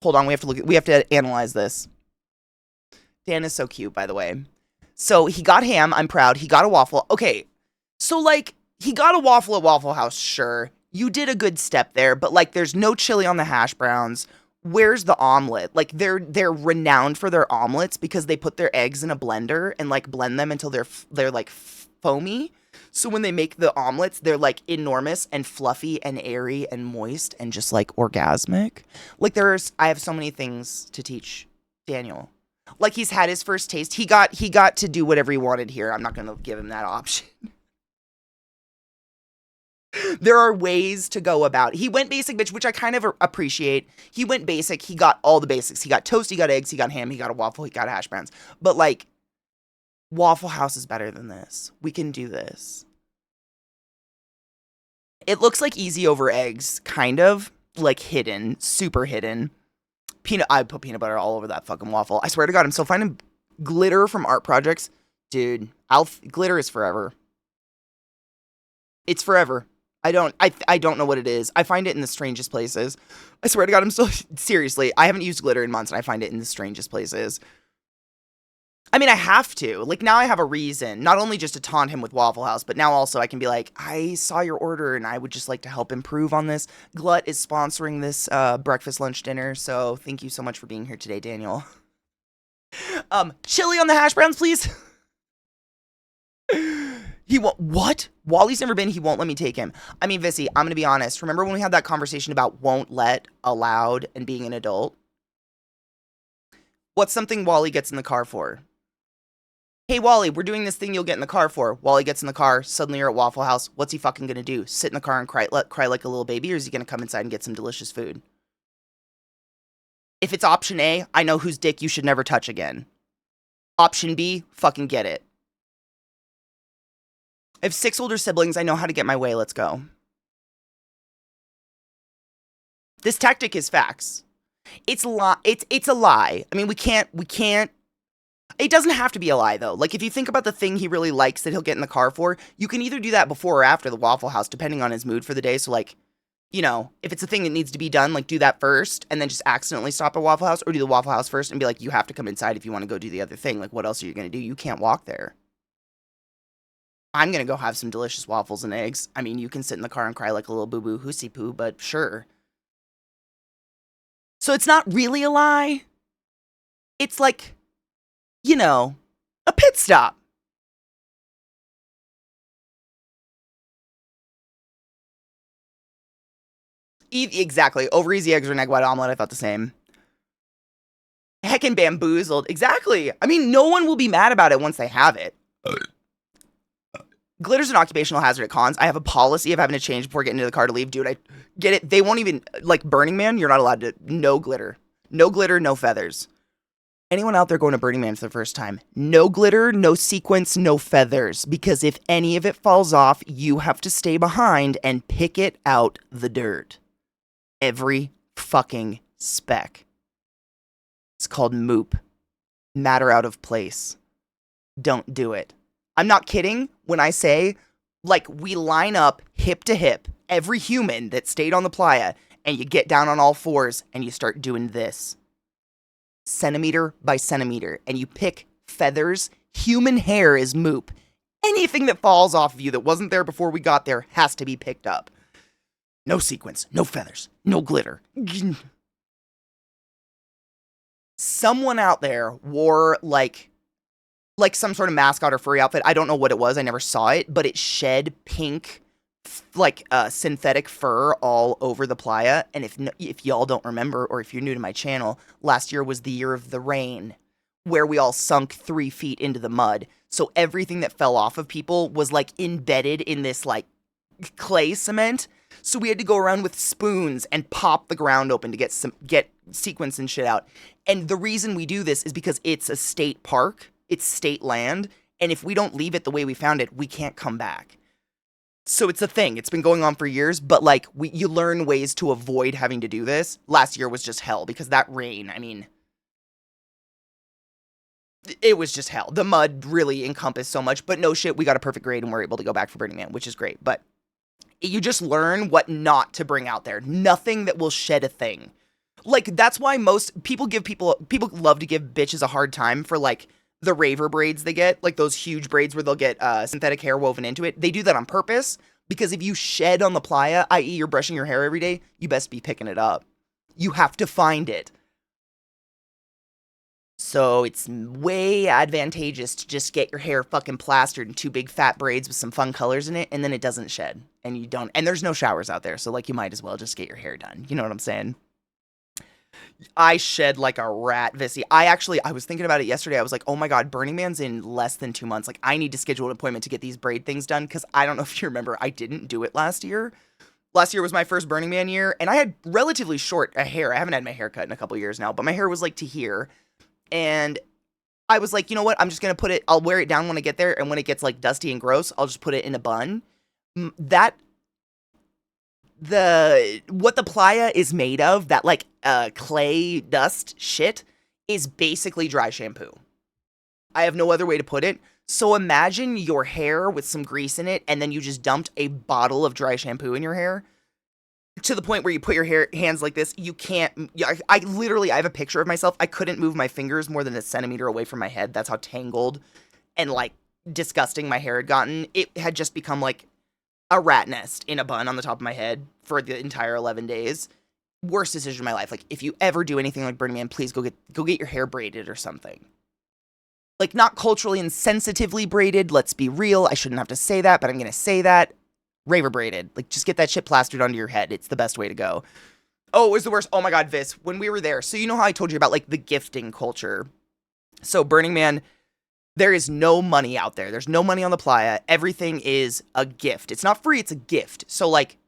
Hold on, we have to analyze this. Dan is so cute, by the way. So he got ham. I'm proud. He got a waffle. Okay, so like he got a waffle at Waffle House. Sure, you did a good step there, but like, there's no chili on the hash browns. Where's the omelet? Like, they're renowned for their omelets because they put their eggs in a blender and like blend them until they're like foamy. So when they make the omelets, they're like enormous and fluffy and airy and moist and just like orgasmic. Like, I have so many things to teach Daniel. Like, he's had his first taste. He got to do whatever he wanted here. I'm not going to give him that option. There are ways to go about it. He went basic, bitch, which I kind of appreciate. He went basic. He got all the basics. He got toast, he got eggs, he got ham, he got a waffle, he got hash browns. But like, Waffle House is better than this. We can do this. It looks like easy over eggs, kind of. Like, hidden. Super hidden. I put peanut butter all over that fucking waffle. I swear to God, I'm still finding glitter from art projects. Dude, glitter is forever. It's forever. I don't know what it is. I find it in the strangest places. I swear to God, seriously, I haven't used glitter in months, and I find it in the strangest places. I mean, I have to. Like, now I have a reason, not only just to taunt him with Waffle House, but now also I can be like, I saw your order, and I would just like to help improve on this. Glut is sponsoring this breakfast, lunch, dinner, so thank you so much for being here today, Daniel. Chili on the hash browns, please. He won't. What? Wally's never been. He won't let me take him. I mean, Vissy, I'm going to be honest. Remember when we had that conversation about won't let, allowed, and being an adult? What's something Wally gets in the car for? Hey, Wally, we're doing this thing you'll get in the car for. Wally gets in the car. Suddenly you're at Waffle House. What's he fucking going to do? Sit in the car and cry like a little baby? Or is he going to come inside and get some delicious food? If it's option A, I know whose dick you should never touch again. Option B, fucking get it. I have 6 older siblings. I know how to get my way. Let's go. This tactic is facts. It's a lie. It's a lie. I mean, we can't. It doesn't have to be a lie though. Like if you think about the thing he really likes that he'll get in the car for, you can either do that before or after the Waffle House, depending on his mood for the day. So like, you know, if it's a thing that needs to be done, like do that first and then just accidentally stop at Waffle House, or do the Waffle House first and be like, you have to come inside if you want to go do the other thing. Like what else are you going to do? You can't walk there. I'm going to go have some delicious waffles and eggs. I mean, you can sit in the car and cry like a little boo-boo hoosey poo, but sure. So it's not really a lie. It's like, you know, a pit stop. Exactly. Over easy eggs or an egg white omelet. I thought the same. Heckin' bamboozled. Exactly. I mean, no one will be mad about it once they have it. Glitter's an occupational hazard at cons. I have a policy of having to change before getting into the car to leave. Dude, I get it. They won't even, like Burning Man, you're not allowed to, no glitter. No glitter, no feathers. Anyone out there going to Burning Man for the first time, no glitter, no sequins, no feathers. Because if any of it falls off, you have to stay behind and pick it out the dirt. Every fucking speck. It's called moop. Matter out of place. Don't do it. I'm not kidding when I say, like, we line up hip to hip, every human that stayed on the playa, and you get down on all fours and you start doing this. Centimeter by centimeter. And you pick feathers. Human hair is moop. Anything that falls off of you that wasn't there before we got there has to be picked up. No sequins, no feathers, no glitter. Someone out there wore, like some sort of mascot or furry outfit. I don't know what it was. I never saw it, but it shed pink, like synthetic fur all over the playa. And if y'all don't remember, or if you're new to my channel, last year was the year of the rain, where we all sunk 3 feet into the mud. So everything that fell off of people was like embedded in this like clay cement. So we had to go around with spoons and pop the ground open to get sequins and shit out. And the reason we do this is because it's a state park. It's state land, and if we don't leave it the way we found it, we can't come back. So it's a thing. It's been going on for years, but like you learn ways to avoid having to do this. Last year was just hell because that rain, I mean, it was just hell. The mud really encompassed so much, but no shit, we got a perfect grade and we're able to go back for Burning Man, which is great. But you just learn what not to bring out there. Nothing that will shed a thing. Like that's why most people love to give bitches a hard time for like the raver braids they get, like those huge braids where they'll get synthetic hair woven into it. They do that on purpose because if you shed on the playa, i.e. you're brushing your hair every day, you best be picking it up. You have to find it. So it's way advantageous to just get your hair fucking plastered in 2 big fat braids with some fun colors in it, and then it doesn't shed. And there's no showers out there, so like you might as well just get your hair done. You know what I'm saying? I shed like a rat, Vissy. I was thinking about it yesterday. I was like, oh my God, Burning Man's in less than 2 months. Like, I need to schedule an appointment to get these braid things done because I don't know if you remember, I didn't do it last year. Last year was my first Burning Man year, and I had relatively short hair. I haven't had my hair cut in a couple years now, but my hair was like to here. And I was like, you know what? I'm just going to I'll wear it down when I get there, and when it gets like dusty and gross, I'll just put it in a bun. What the playa is made of, that like clay dust shit, is basically dry shampoo. I have no other way to put it. So imagine your hair with some grease in it, and then you just dumped a bottle of dry shampoo in your hair to the point where you put your hands like this. You can't. I have a picture of myself. I couldn't move my fingers more than a centimeter away from my head. That's how tangled and like disgusting my hair had gotten. It had just become like a rat nest in a bun on the top of my head for the entire 11 days. Worst decision of my life. Like, if you ever do anything like Burning Man, please go get your hair braided or something. Like, not culturally insensitively braided. Let's be real. I shouldn't have to say that, but I'm going to say that. Raver braided. Like, just get that shit plastered onto your head. It's the best way to go. Oh, it was the worst. Oh my God, Viss. When we were there, so you know how I told you about, like, the gifting culture? So, Burning Man, there is no money out there. There's no money on the playa. Everything is a gift. It's not free, it's a gift. So, like,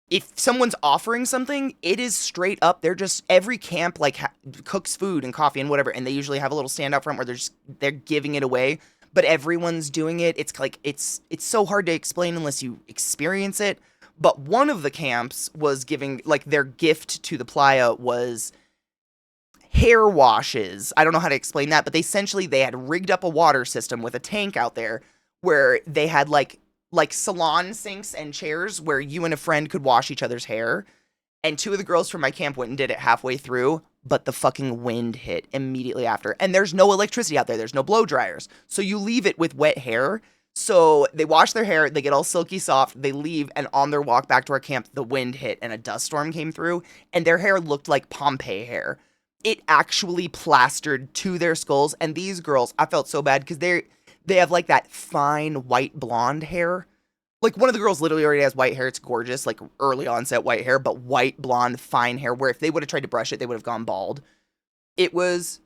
if someone's offering something, it is straight up. They're just, every camp, like, cooks food and coffee and whatever, and they usually have a little stand out front where they're giving it away. but everyone's doing it. It's like it's so hard to explain unless you experience it. But one of the camps was giving, like, their gift to the playa was hair washes. I don't know how to explain that, but they had rigged up a water system with a tank out there where they had like salon sinks and chairs where you and a friend could wash each other's hair. And two of the girls from my camp went and did it halfway through, but the fucking wind hit immediately after. And there's no electricity out there. There's no blow dryers. So you leave it with wet hair. So they wash their hair, they get all silky soft, they leave, and on their walk back to our camp, the wind hit and a dust storm came through, and their hair looked like Pompeii hair. It actually plastered to their skulls, and these girls, I felt so bad because they have like that fine white blonde hair. Like, one of the girls literally already has white hair. It's gorgeous, like early onset white hair, but white, blonde, fine hair, where if they would have tried to brush it, they would have gone bald. It was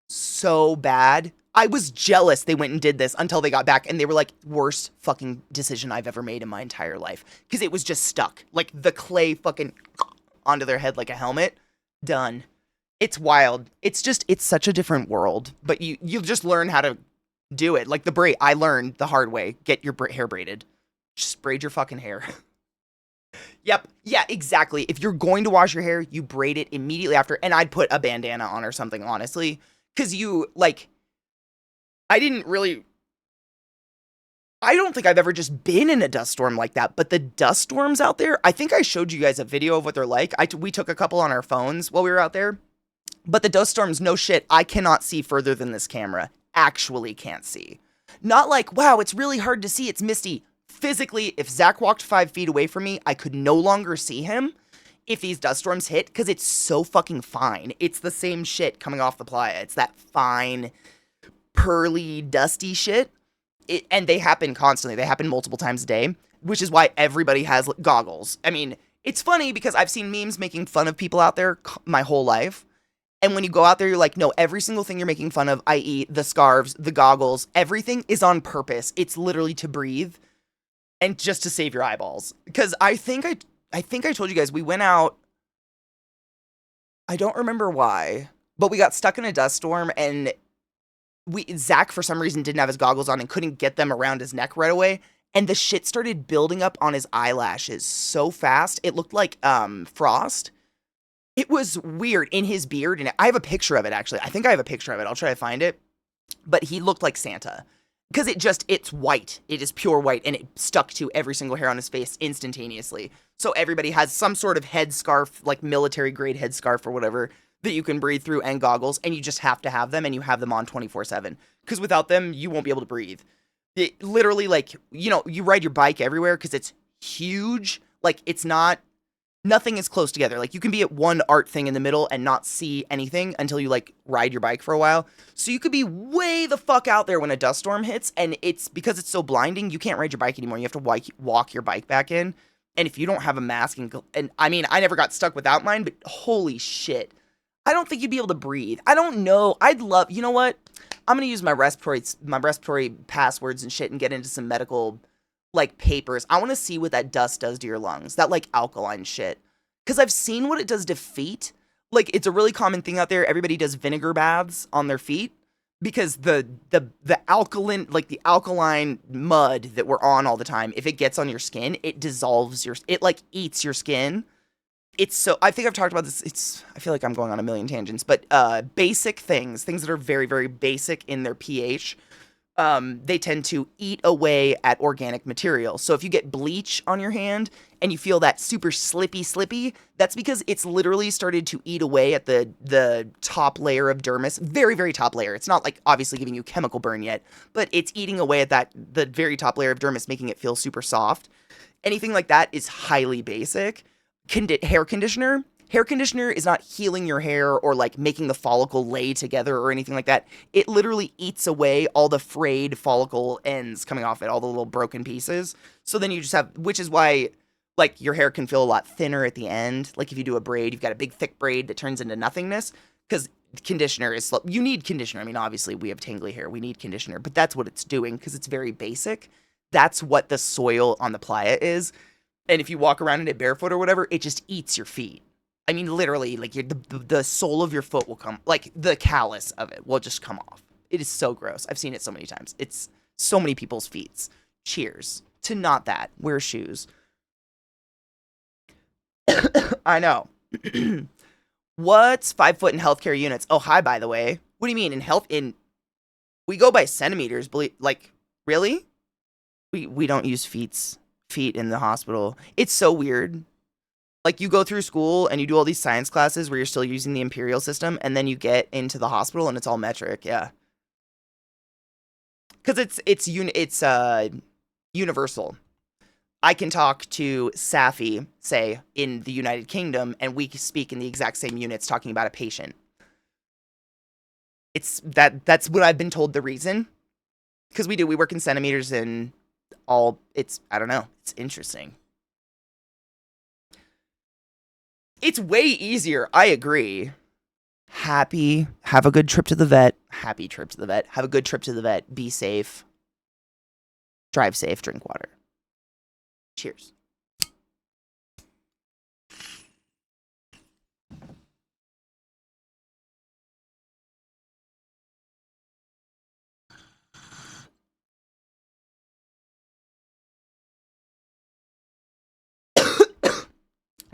so bad. I was jealous they went and did this until they got back, and they were like, worst fucking decision I've ever made in my entire life. Because it was just stuck. Like, the clay fucking onto their head like a helmet. Done. It's wild. It's such a different world. But you'll just learn how to do it. Like the braid, I learned the hard way. Get your hair braided. Just braid your fucking hair. Yep. Yeah, exactly. If you're going to wash your hair, you braid it immediately after. And I'd put a bandana on or something, honestly. Because I don't think I've ever just been in a dust storm like that, but the dust storms out there, I think I showed you guys a video of what they're like. We took a couple on our phones while we were out there, but the dust storms, no shit, I cannot see further than this camera. Actually can't see. Not like, wow, it's really hard to see, it's misty. Physically, if Zach walked 5 feet away from me, I could no longer see him if these dust storms hit, because it's so fucking fine. It's the same shit coming off the playa. It's that fine, pearly, dusty shit. And they happen constantly. They happen multiple times a day, which is why everybody has goggles. I mean, it's funny because I've seen memes making fun of people out there my whole life. And when you go out there, you're like, no, every single thing you're making fun of, i.e. the scarves, the goggles, everything is on purpose. It's literally to breathe and just to save your eyeballs. Because I think I told you guys, we went out, I don't remember why, but we got stuck in a dust storm, and Zach, for some reason, didn't have his goggles on and couldn't get them around his neck right away, and the shit started building up on his eyelashes so fast, it looked like frost. It was weird in his beard, and I have a picture of it, actually. I think I have a picture of it. I'll try to find it. But he looked like Santa. Because it's white. It is pure white, and it stuck to every single hair on his face instantaneously. So everybody has some sort of headscarf, like military-grade headscarf or whatever, that you can breathe through, and goggles, and you just have to have them, and you have them on 24/7. Because without them, you won't be able to breathe. It literally, like, you ride your bike everywhere because it's huge. Like, nothing is close together. Like, you can be at one art thing in the middle and not see anything until you, like, ride your bike for a while. So you could be way the fuck out there when a dust storm hits, and because it's so blinding, you can't ride your bike anymore. You have to walk your bike back in. And if you don't have a mask, and I mean, I never got stuck without mine, but holy shit. I don't think you'd be able to breathe. I don't know. You know what? I'm going to use my respiratory passwords and shit and get into some medical, like, papers. I want to see what that dust does to your lungs. That, like, alkaline shit. Because I've seen what it does to feet. Like, it's a really common thing out there. Everybody does vinegar baths on their feet. Because the alkaline mud that we're on all the time, if it gets on your skin, it dissolves it, like, eats your skin. I think I've talked about this, I feel like I'm going on a million tangents, but basic things that are very, very basic in their pH, they tend to eat away at organic material. So if you get bleach on your hand and you feel that super slippy, that's because it's literally started to eat away at the top layer of dermis, very, very top layer. It's not like obviously giving you chemical burn yet, but it's eating away at the very top layer of dermis, making it feel super soft. Anything like that is highly basic. Hair conditioner is not healing your hair or, like, making the follicle lay together or anything like that. It literally eats away all the frayed follicle ends coming off it, all the little broken pieces. So then you just have, which is why, like, your hair can feel a lot thinner at the end. Like, if you do a braid, you've got a big thick braid that turns into nothingness because conditioner is slow. You need conditioner. I mean, obviously we have tangly hair. We need conditioner, but that's what it's doing because it's very basic. That's what the soil on the playa is. And if you walk around in it barefoot or whatever, it just eats your feet. I mean, literally, like, the sole of your foot will come, like, the callus of it will just come off. It is so gross. I've seen it so many times. It's so many people's feet. Cheers to not that. Wear shoes. I know. What's 5 foot in healthcare units? Oh, hi, by the way. What do you mean we go by centimeters, like, really? We don't use feet in the hospital. It's so weird. Like, you go through school and you do all these science classes where you're still using the imperial system, and then you get into the hospital and it's all metric, yeah. Because it's universal. I can talk to Safi, say, in the United Kingdom, and we speak in the exact same units talking about a patient. That's what I've been told the reason. Because we work in centimeters and I don't know, it's interesting. It's way easier, I agree. Have a good trip to the vet. Happy trip to the vet. Have a good trip to the vet. Be safe. Drive safe, drink water. Cheers.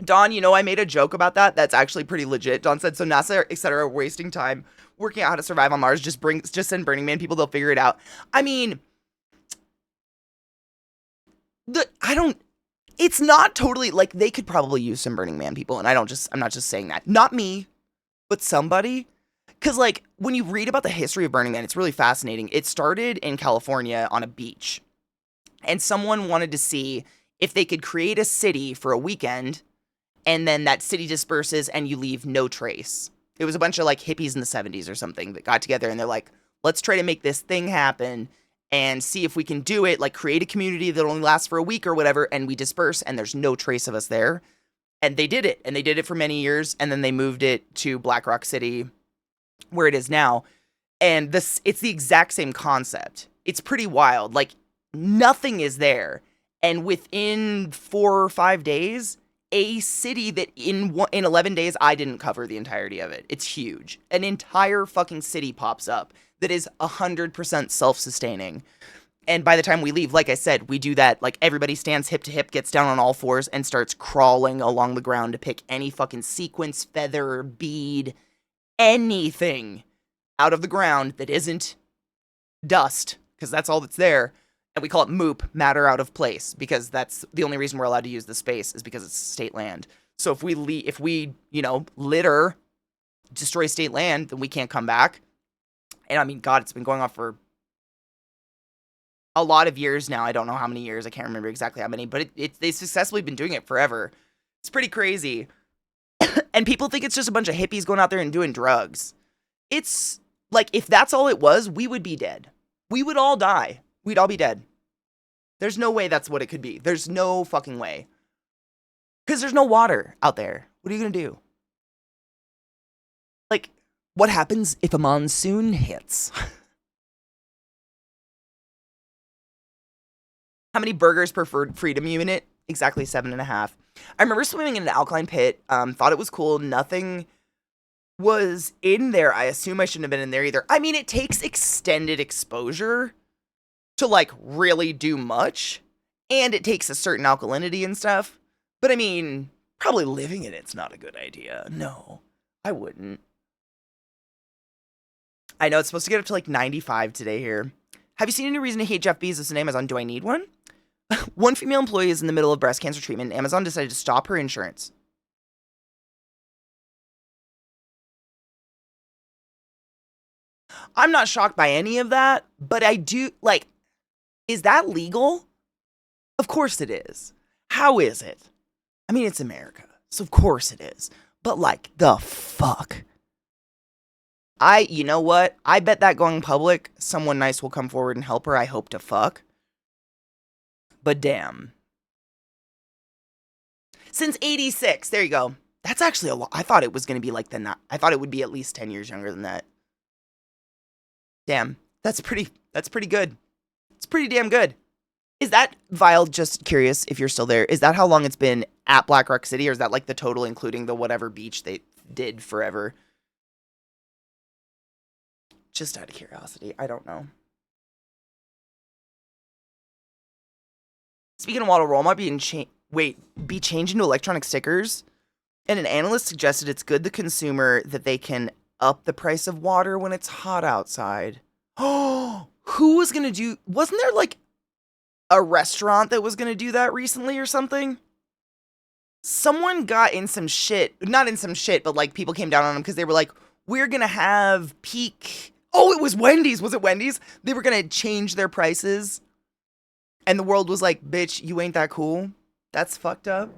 Dawn, I made a joke about that. That's actually pretty legit. Dawn said, so NASA, etc., are wasting time working out how to survive on Mars. Just send Burning Man people. They'll figure it out. I mean, it's not totally, like, they could probably use some Burning Man people. And I'm not just saying that. Not me, but somebody. Because, like, when you read about the history of Burning Man, it's really fascinating. It started in California on a beach. And someone wanted to see if they could create a city for a weekend, and then that city disperses and you leave no trace. It was a bunch of, like, hippies in the 70s or something that got together and they're like, let's try to make this thing happen and see if we can do it, like, create a community that only lasts for a week or whatever, and we disperse and there's no trace of us there. And they did it, and they did it for many years, and then they moved it to Black Rock City, where it is now. And it's the exact same concept. It's pretty wild. Like, nothing is there. And within 4 or 5 days, a city that in 11 days, I didn't cover the entirety of it. It's huge. An entire fucking city pops up that is 100% self-sustaining. And by the time we leave, like I said, we do that. Like, everybody stands hip to hip, gets down on all fours, and starts crawling along the ground to pick any fucking sequence, feather, bead, anything out of the ground that isn't dust, because that's all that's there. And we call it MOOP, matter out of place, because that's the only reason we're allowed to use the space is because it's state land. So if we litter, destroy state land, then we can't come back. And I mean, God, it's been going on for a lot of years now. I don't know how many years. I can't remember exactly how many, but they've successfully been doing it forever. It's pretty crazy. And people think it's just a bunch of hippies going out there and doing drugs. It's like, if that's all it was, we would be dead. We would all die. We'd all be dead. There's no way that's what it could be. There's no fucking way. Because there's no water out there. What are you going to do? Like, what happens if a monsoon hits? How many burgers per freedom unit? Exactly 7.5. I remember swimming in an alkaline pit. Thought it was cool. Nothing was in there. I assume I shouldn't have been in there either. I mean, it takes extended exposure to, like, really do much. And it takes a certain alkalinity and stuff. But I mean, probably living in it's not a good idea. No, I wouldn't. I know it's supposed to get up to like 95 today here. Have you seen any reason to hate Jeff Bezos and Amazon? Do I need one? One female employee is in the middle of breast cancer treatment. Amazon decided to stop her insurance. I'm not shocked by any of that, but I do, like, is that legal? Of course it is. How is it? I mean, it's America, so of course it is. But, like, the fuck? You know what? I bet that going public, someone nice will come forward and help her. I hope to fuck. But damn. Since 86, there you go. That's actually a lot. I thought it was going to be like I thought it would be at least 10 years younger than that. Damn. That's pretty good. It's pretty damn good. Is that, Vile, just curious if you're still there, is that how long it's been at Black Rock City, or is that like the total including the whatever beach they did forever? Just out of curiosity. I don't know. Speaking of water, Walmart be changed into electronic stickers. And an analyst suggested it's good to the consumer that they can up the price of water when it's hot outside. Oh, who was gonna do? Wasn't there like a restaurant that was gonna do that recently or something? Someone got in some shit, not in some shit, but like people came down on them because they were like, we're gonna have peak. Oh, it was Wendy's. Was it Wendy's? They were gonna change their prices. And the world was like, bitch, you ain't that cool. That's fucked up.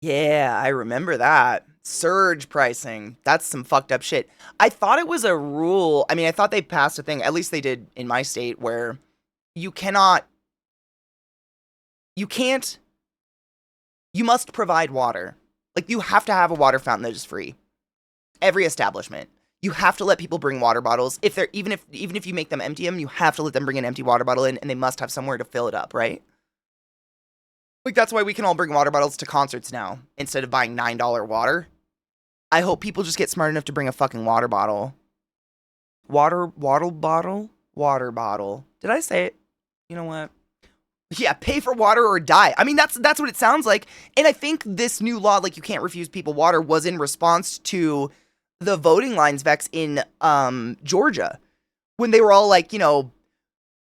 Yeah, I remember that. Surge pricing. That's some fucked up shit. I thought it was a rule. I mean, I thought they passed a thing, at least they did in my state, where you can't, you must provide water. Like, you have to have a water fountain that is free. Every establishment. You have to let people bring water bottles. If they're, even if you make them empty them, you have to let them bring an empty water bottle in, and they must have somewhere to fill it up, right? Like, that's why we can all bring water bottles to concerts now, instead of buying $9 water. I hope people just get smart enough to bring a fucking water bottle. Water bottle? Did I say it? You know what? Yeah, pay for water or die. I mean, that's what it sounds like. And I think this new law, like you can't refuse people water, was in response to the voting lines vex in Georgia. When they were all like, you know,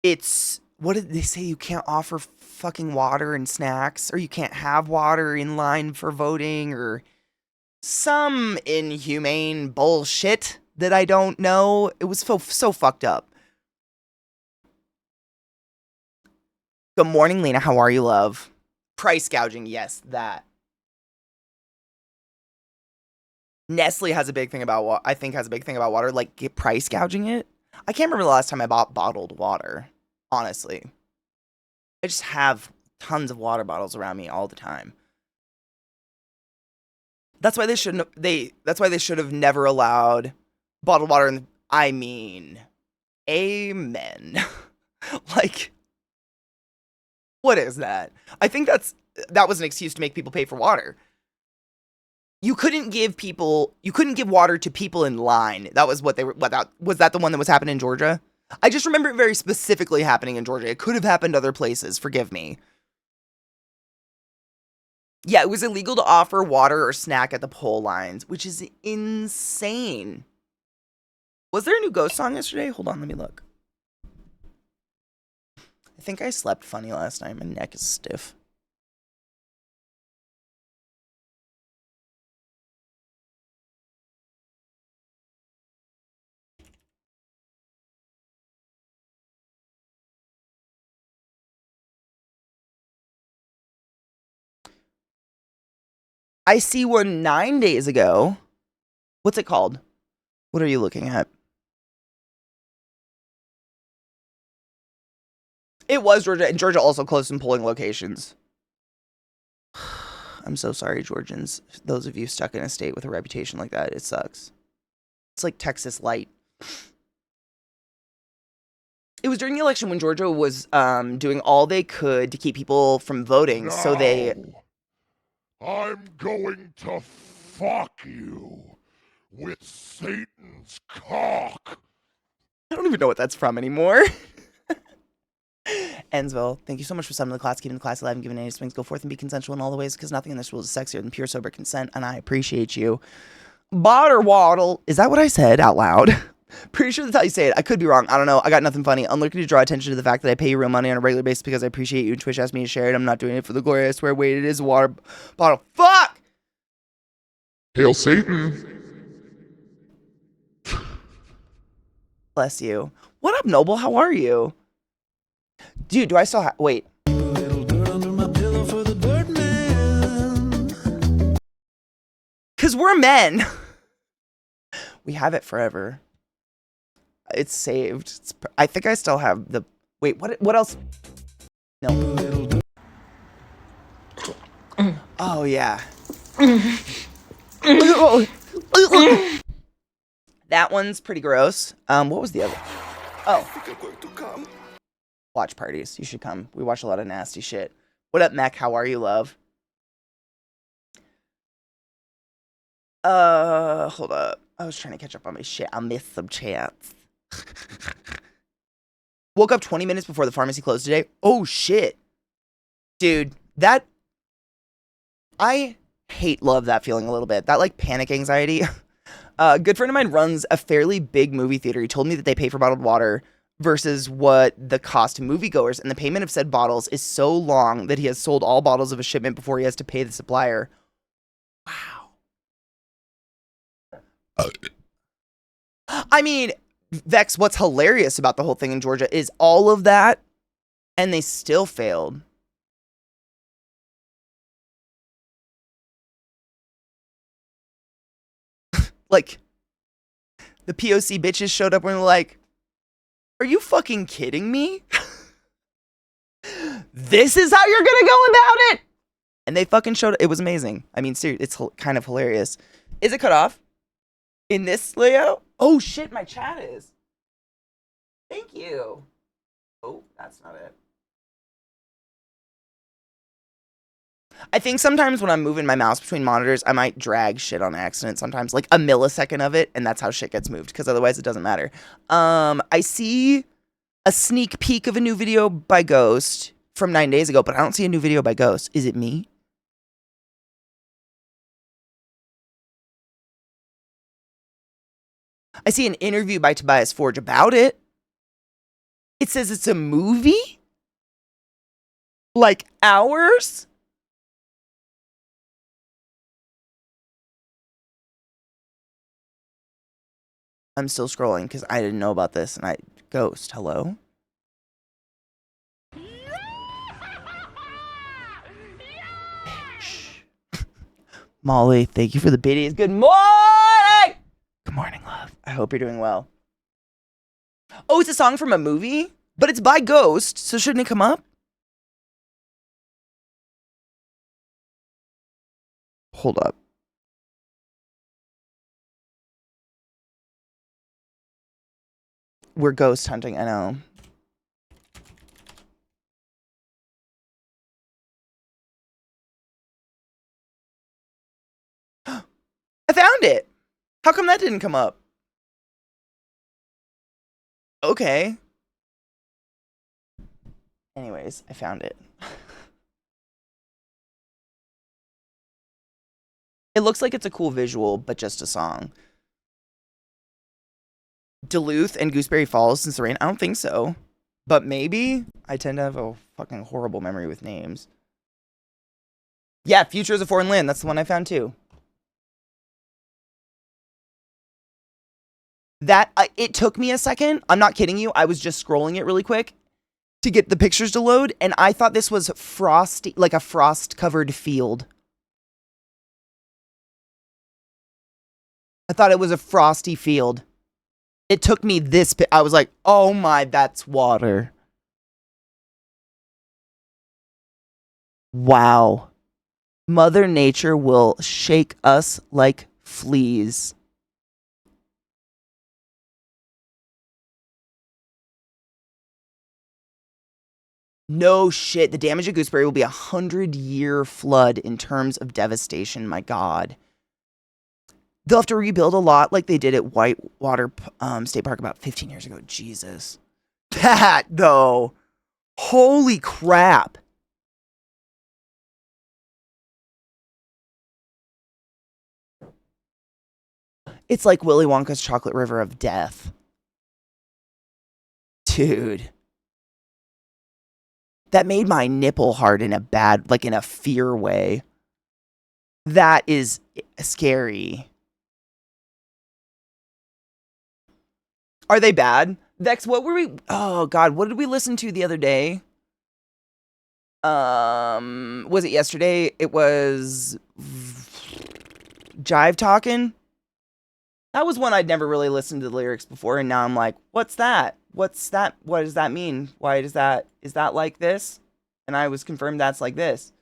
it's, what did they say? You can't offer fucking water and snacks, or you can't have water in line for voting, or some inhumane bullshit that I don't know. It was so fucked up. Good morning, Lena. How are you, love? Price gouging. Yes, that. Nestle has a big thing about what I think has a big thing about water, like price gouging it. I can't remember the last time I bought bottled water, honestly. I just have tons of water bottles around me all the time. That's why they should have never allowed bottled water in I mean, amen. Like, what is that? I think that was an excuse to make people pay for water. You couldn't give water to people in line. That was was that the one that was happening in Georgia? I just remember it very specifically happening in Georgia. It could have happened other places, forgive me. Yeah, it was illegal to offer water or snack at the poll lines, which is insane. Was there a new Ghost song yesterday? Hold on, let me look. I think I slept funny last night. My neck is stiff. I see one 9 days ago. What's it called? What are you looking at? It was Georgia, and Georgia also closed some polling locations. I'm so sorry, Georgians. Those of you stuck in a state with a reputation like that, it sucks. It's like Texas light. It was during the election when Georgia was doing all they could to keep people from voting, Now, so they... I'm going to fuck you with Satan's cock. I don't even know what that's from anymore. Ensville, thank you so much for summoning the class, keeping the class alive, and giving any swings. Go forth and be consensual in all the ways, because nothing in this world is sexier than pure sober consent, and I appreciate you. Botter waddle. Is that what I said out loud? Pretty sure that's how you say it. I could be wrong. I don't know. I got nothing funny. I'm looking to draw attention to the fact that I pay you real money on a regular basis because I appreciate you, and Twitch asked me to share it. I'm not doing it for the glory. I swear. Wait, it is a water bottle. Fuck! Hail Satan. Bless you. What up, Noble? How are you? Dude, do I still have... Wait. Because we're men. We have it forever. It's saved. I think I still have the... Wait, what else? No. Oh, yeah. That one's pretty gross. What was the other? Oh. Watch parties. You should come. We watch a lot of nasty shit. What up, Mech? How are you, love? Hold up. I was trying to catch up on my shit. I missed some chats. Woke up 20 minutes before the pharmacy closed today. Oh, shit. Dude, that... I love that feeling a little bit. That, like, panic anxiety. A good friend of mine runs a fairly big movie theater. He told me that they pay for bottled water versus what the cost to moviegoers, and the payment of said bottles is so long that he has sold all bottles of a shipment before he has to pay the supplier. Wow. I mean, Vex, what's hilarious about the whole thing in Georgia is all of that, and they still failed. Like, the POC bitches showed up and were like, are you fucking kidding me? This is how you're gonna go about it? And they fucking showed it. It was amazing. I mean, seriously, it's kind of hilarious. Is it cut off? In this layout? Oh shit, my chat is. Thank you. Oh, that's not it. I think sometimes when I'm moving my mouse between monitors, I might drag shit on accident sometimes, like a millisecond of it, and that's how shit gets moved, because otherwise it doesn't matter. I see a sneak peek of a new video by Ghost from 9 days ago, but I don't see a new video by Ghost. Is it me? I see an interview by Tobias Forge about it. It says it's a movie? Like hours? I'm still scrolling because I didn't know about this, and I... Ghost, hello? Molly, thank you for the biddies. Good morning! Good morning, love. I hope you're doing well. Oh, it's a song from a movie? But it's by Ghost, so shouldn't it come up? Hold up. We're ghost hunting, I know. I found it! How come that didn't come up? Okay. Anyways, I found it. It looks like it's a cool visual, but just a song. Duluth and Gooseberry Falls since the rain? I don't think so. But maybe? I tend to have a fucking horrible memory with names. Yeah, Future is a Foreign Land. That's the one I found too. That, it took me a second. I'm not kidding you. I was just scrolling it really quick to get the pictures to load, and I thought this was frosty, like a frost-covered field. I thought it was a frosty field. It took me this bit. I was like, oh my, that's water. Wow. Mother Nature will shake us like fleas. No shit. The damage at Gooseberry will be 100-year flood in terms of devastation. My God. They'll have to rebuild a lot like they did at Whitewater State Park about 15 years ago. Jesus. That, though. Holy crap. It's like Willy Wonka's Chocolate River of Death. Dude. That made my nipple hard in a bad, like in a fear way. That is scary. Are they bad? Vex, what were we... Oh, God, what did we listen to the other day? Was it yesterday? It was... Jive Talkin'? That was one I'd never really listened to the lyrics before, and now I'm like, what's that? What's that? What does that mean? Why does that... Is that like this? And I was confirmed that's like this.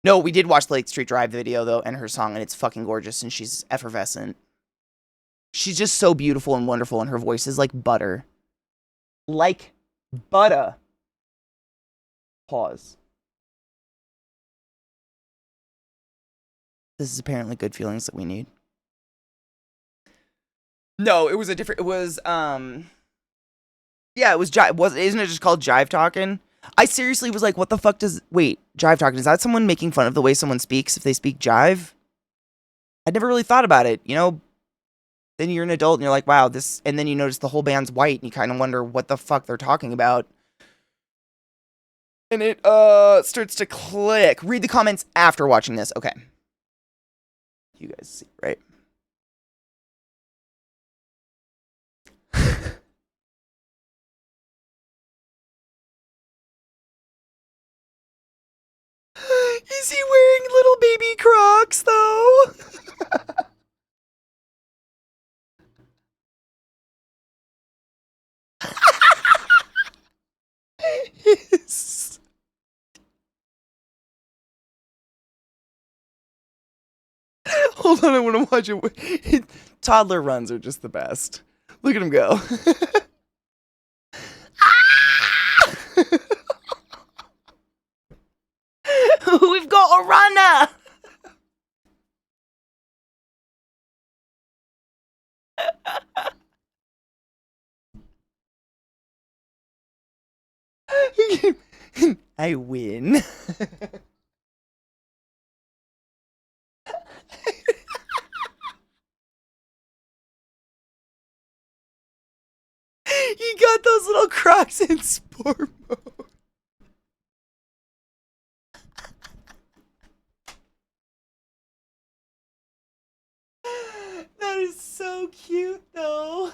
No, we did watch the Lake Street Drive video, though, and her song, and it's fucking gorgeous, and she's effervescent. She's just so beautiful and wonderful, and her voice is like butter. Like butter. Pause. This is apparently good feelings that we need. No, it was a different. It was Yeah, it was jive. Isn't it just called jive talking? I seriously was like, what the fuck does wait jive talking? Is that someone making fun of the way someone speaks if they speak jive? I'd never really thought about it. Then you're an adult and you're like, wow, this. And then you notice the whole band's white and you kind of wonder what the fuck they're talking about. And it starts to click. Read the comments after watching this. Okay. You guys see, right? Is he wearing little baby Crocs though? Yes. Hold on, I want to watch it. Toddler runs are just the best. Look at him go. We've got a runner. I win. He got those little Crocs in sport mode. That is so cute, though.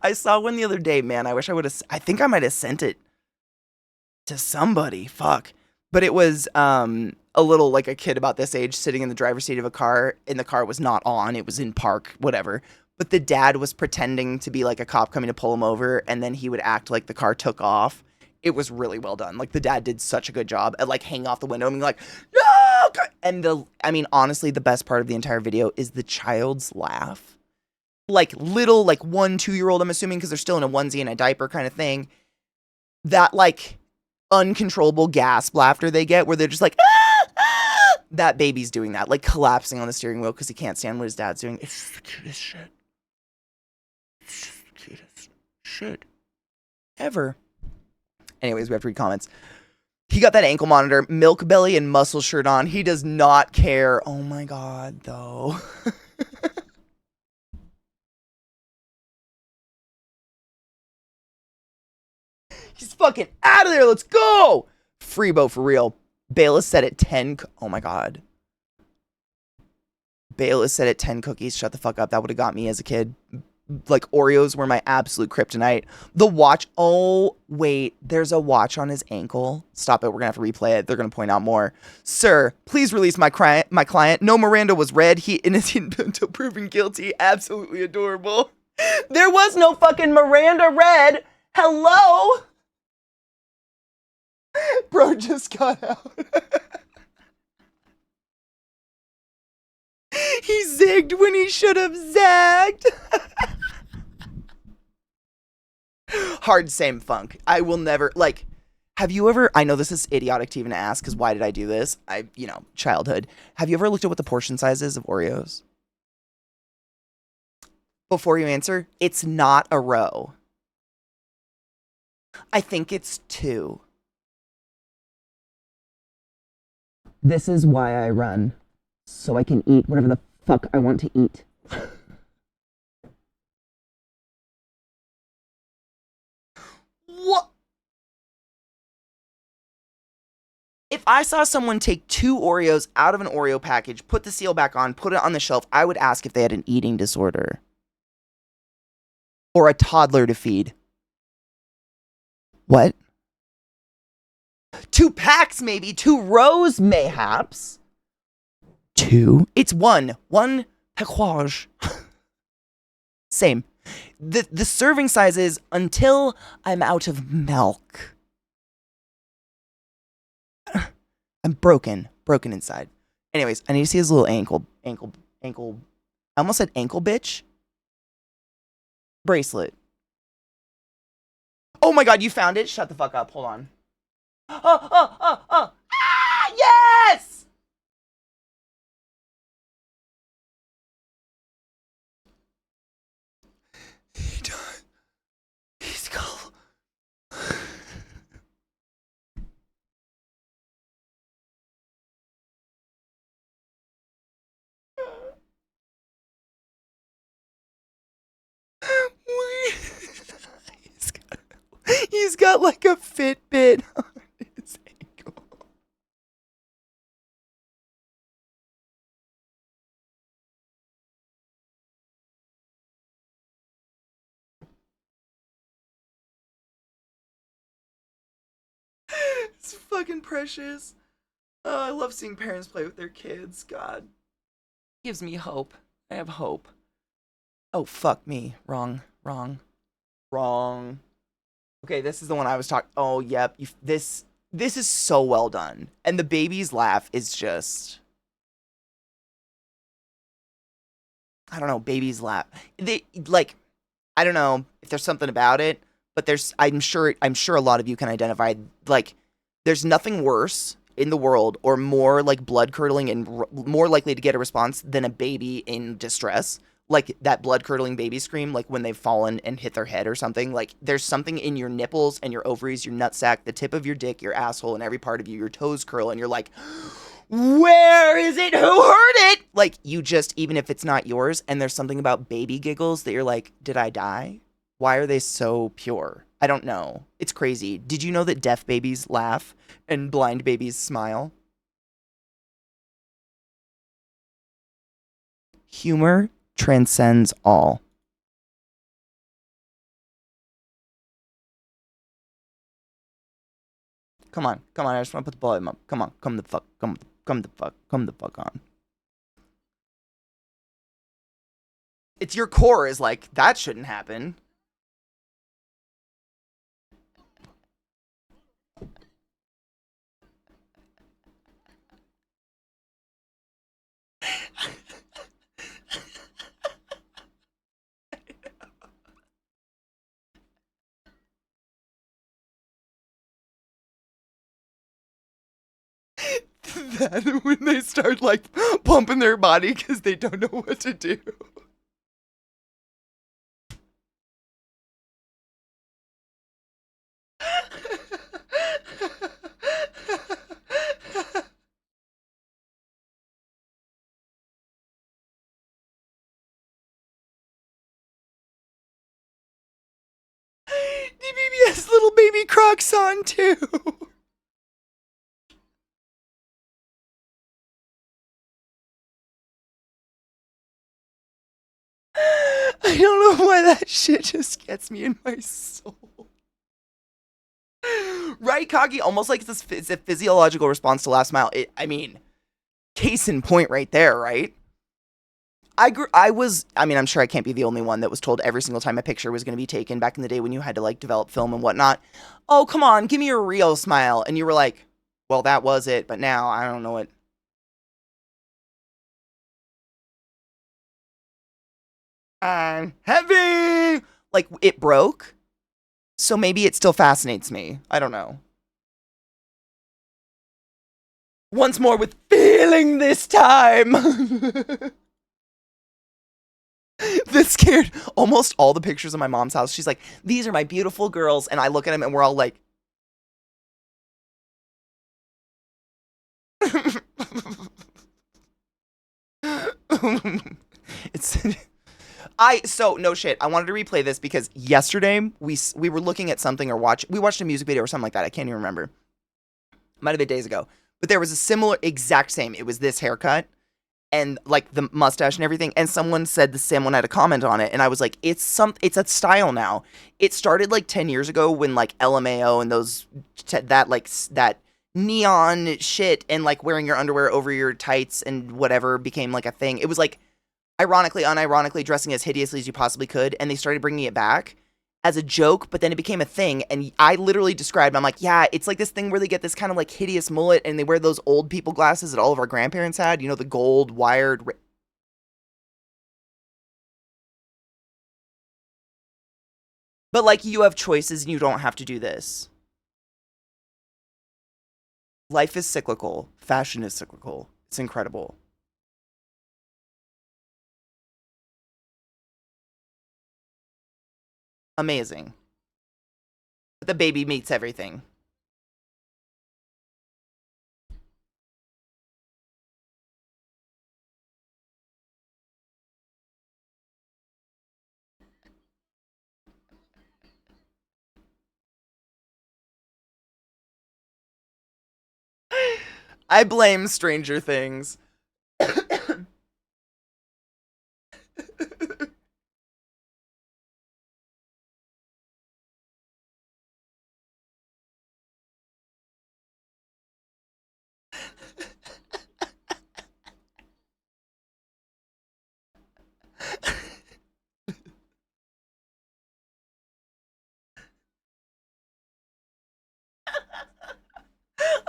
I saw one the other day, man. I wish I would have. I think I might have sent it to somebody. Fuck. But it was a little like a kid about this age sitting in the driver's seat of a car, and the car was not on. It was in park, whatever. But the dad was pretending to be like a cop coming to pull him over, and then he would act like the car took off. It was really well done. Like the dad did such a good job at like hanging off the window and being like, no! And honestly, the best part of the entire video is the child's laugh. Like little, like 1-2-year-old, I'm assuming, because they're still in a onesie and a diaper kind of thing. That like uncontrollable gasp laughter they get where they're just like, ah, ah! That baby's doing that, like collapsing on the steering wheel because he can't stand what his dad's doing. It's just the cutest shit. It's just the cutest shit ever. Anyways, we have to read comments. He got that ankle monitor, milk belly, and muscle shirt on. He does not care. Oh my god, though. He's fucking out of there. Let's go. Freebo for real. Bayless said at 10. Oh my god. Bayless said at 10 cookies. Shut the fuck up. That would have got me as a kid. Like Oreos were my absolute kryptonite. The watch. Oh, wait. There's a watch on his ankle. Stop it. We're going to have to replay it. They're going to point out more. Sir, please release my client. No, Miranda was red. He innocent until proven guilty. Absolutely adorable. There was no fucking Miranda red. Hello? Bro just got out. He zigged when he should have zagged. Hard same funk. I will never, like, have you ever, I know this is idiotic to even ask, because why did I do this? Childhood. Have you ever looked at what the portion size is of Oreos? Before you answer, it's not a row. I think it's 2. This is why I run. So I can eat whatever the fuck I want to eat. What? If I saw someone take 2 Oreos out of an Oreo package, put the seal back on, put it on the shelf, I would ask if they had an eating disorder. Or a toddler to feed. What? 2 packs, maybe. 2 rows, mayhaps. 2? It's 1. 1 package. Same. The serving size is until I'm out of milk. I'm broken inside. Anyways, I need to see his little ankle. I almost said ankle bitch. Bracelet. Oh my god, you found it? Shut the fuck up. Hold on. Oh. Ah, yes! got like a Fitbit on his ankle. It's fucking precious. Oh, I love seeing parents play with their kids. God. Gives me hope. I have hope. Oh, fuck me. Wrong. Okay, this is the one I was talking. Oh, yep. This is so well done. And the baby's laugh is just, I don't know, baby's laugh. They like, I don't know if there's something about it, but I'm sure a lot of you can identify, like, there's nothing worse in the world or more like blood curdling and more likely to get a response than a baby in distress. Like that blood curdling baby scream, like when they've fallen and hit their head or something. Like there's something in your nipples and your ovaries, your nutsack, the tip of your dick, your asshole, and every part of you, your toes curl, and you're like, where is it? Who heard it? Like you just, even if it's not yours, and there's something about baby giggles that you're like, did I die? Why are they so pure? I don't know. It's crazy. Did you know that deaf babies laugh and blind babies smile? Humor transcends all. Come on, I just want to put the volume up. Come on, come the fuck on. It's your core is like, that shouldn't happen. That when they start like pumping their body because they don't know what to do. The baby has little baby Crocs on too. I don't know why that shit just gets me in my soul. Right, Kagi? Almost like it's a physiological response to Last Mile. I mean, case in point right there, right? I mean, I'm sure I can't be the only one that was told every single time a picture was going to be taken back in the day when you had to like develop film and whatnot. Oh, come on, give me a real smile. And you were like, well, that was it, but now I don't know what. I'm heavy! Like, it broke, so maybe it still fascinates me. I don't know. Once more with feeling this time! This scared almost all the pictures of my mom's house. She's like, these are my beautiful girls. And I look at them and we're all like, it's so no shit. I wanted to replay this because yesterday we were looking at something or we watched a music video or something like that. I can't even remember. Might have been days ago. But there was a similar exact same. It was this haircut and like the mustache and everything, and someone said the same one had a comment on it, and I was like, it's a style now. It started like 10 years ago when like LMAO and that neon shit and like wearing your underwear over your tights and whatever became like a thing. It was like ironically, unironically dressing as hideously as you possibly could, and they started bringing it back as a joke, but then it became a thing, and I literally described, I'm like, yeah, it's like this thing where they get this kind of like hideous mullet, and they wear those old people glasses that all of our grandparents had, you know, the gold wired. But like, you have choices, and you don't have to do this. Life is cyclical. Fashion is cyclical. It's incredible. Amazing. But the baby meets everything. I blame Stranger Things.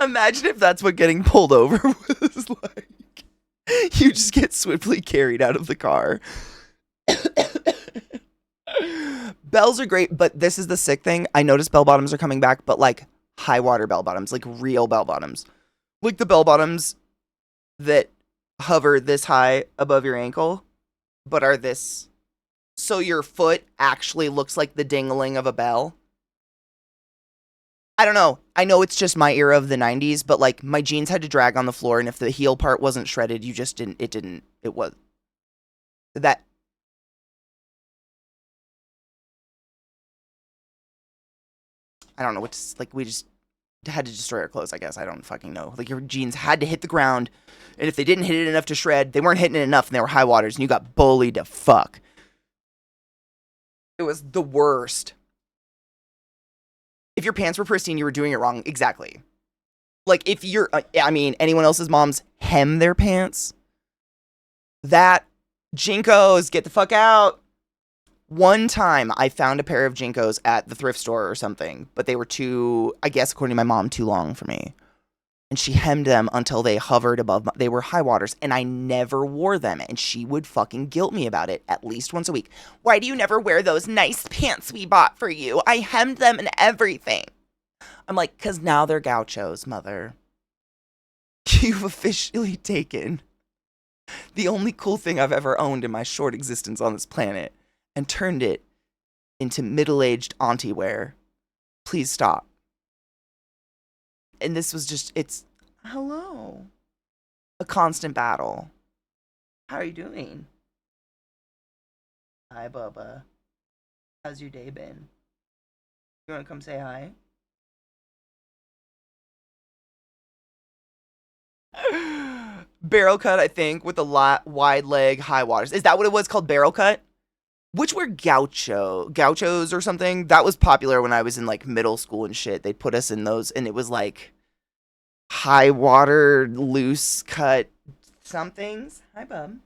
Imagine if that's what getting pulled over was like. You just get swiftly carried out of the car. Bells are great, but this is the sick thing. I noticed bell bottoms are coming back, but like high water bell bottoms, like real bell bottoms. Like the bell bottoms that hover this high above your ankle, but are this. So your foot actually looks like the dingling of a bell. I don't know. I know it's just my era of the 90s, but like my jeans had to drag on the floor, and if the heel part wasn't shredded, you just didn't. It was. That. I don't know what's like. We just had to destroy our clothes, I guess. I don't fucking know. Like your jeans had to hit the ground, and if they didn't hit it enough to shred, they weren't hitting it enough, and they were high waters, and you got bullied to fuck. It was the worst. If your pants were pristine, you were doing it wrong. Exactly. Like if you're, I mean, anyone else's moms hem their pants. That Jinkos, get the fuck out. One time I found a pair of Jinkos at the thrift store or something, but they were too, I guess according to my mom, too long for me. And she hemmed them until they hovered above, they were high waters, and I never wore them, and she would fucking guilt me about it at least once a week. Why do you never wear those nice pants we bought for you? I hemmed them and everything. I'm like, because now they're gauchos, mother. You've officially taken the only cool thing I've ever owned in my short existence on this planet and turned it into middle-aged auntie wear. Please stop. And this was just, it's, hello. A constant battle. How are you doing? Hi, Bubba. How's your day been? You want to come say hi? Barrel cut, I think, with the wide leg, high waters. Is that what it was called, barrel cut? Which were gauchos or something? That was popular when I was in like middle school and shit. They'd put us in those, and it was like high water, loose cut somethings. Hi, bub.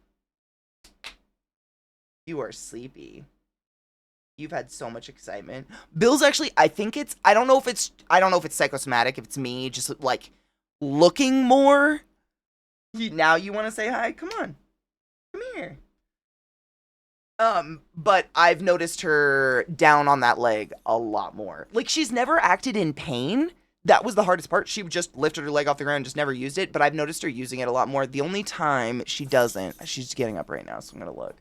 You are sleepy. You've had so much excitement. Bill's actually, I don't know if it's psychosomatic, if it's me just like looking more. Now you want to say hi? Come on. Come here. But I've noticed her down on that leg a lot more. Like, she's never acted in pain. That was the hardest part. She just lifted her leg off the ground and just never used it, but I've noticed her using it a lot more. The only time she doesn't, she's getting up right now, so I'm gonna look.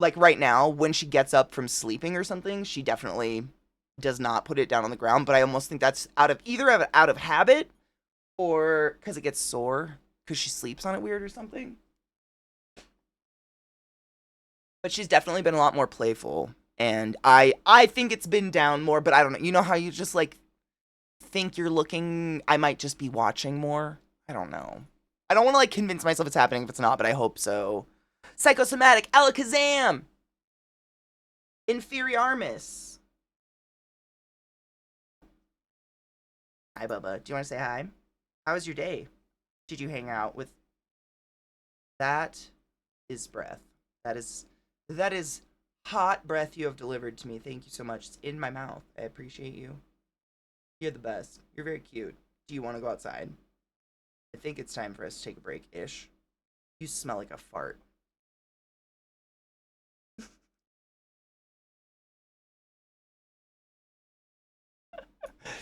Like, right now, when she gets up from sleeping or something, she definitely does not put it down on the ground, but I almost think that's either out of habit or because it gets sore, because she sleeps on it weird or something. But she's definitely been a lot more playful, and I think it's been down more, but I don't know. You know how you just like think you're looking, I might just be watching more. I don't know. I don't want to like convince myself it's happening if it's not, but I hope so. Psychosomatic, alakazam, inferiormis. Hi, Bubba. Do you want to say hi? How was your day? Did you hang out with? That is breath. That is hot breath you have delivered to me. Thank you so much. It's in my mouth. I appreciate you. You're the best. You're very cute. Do you want to go outside? I think it's time for us to take a break-ish. You smell like a fart.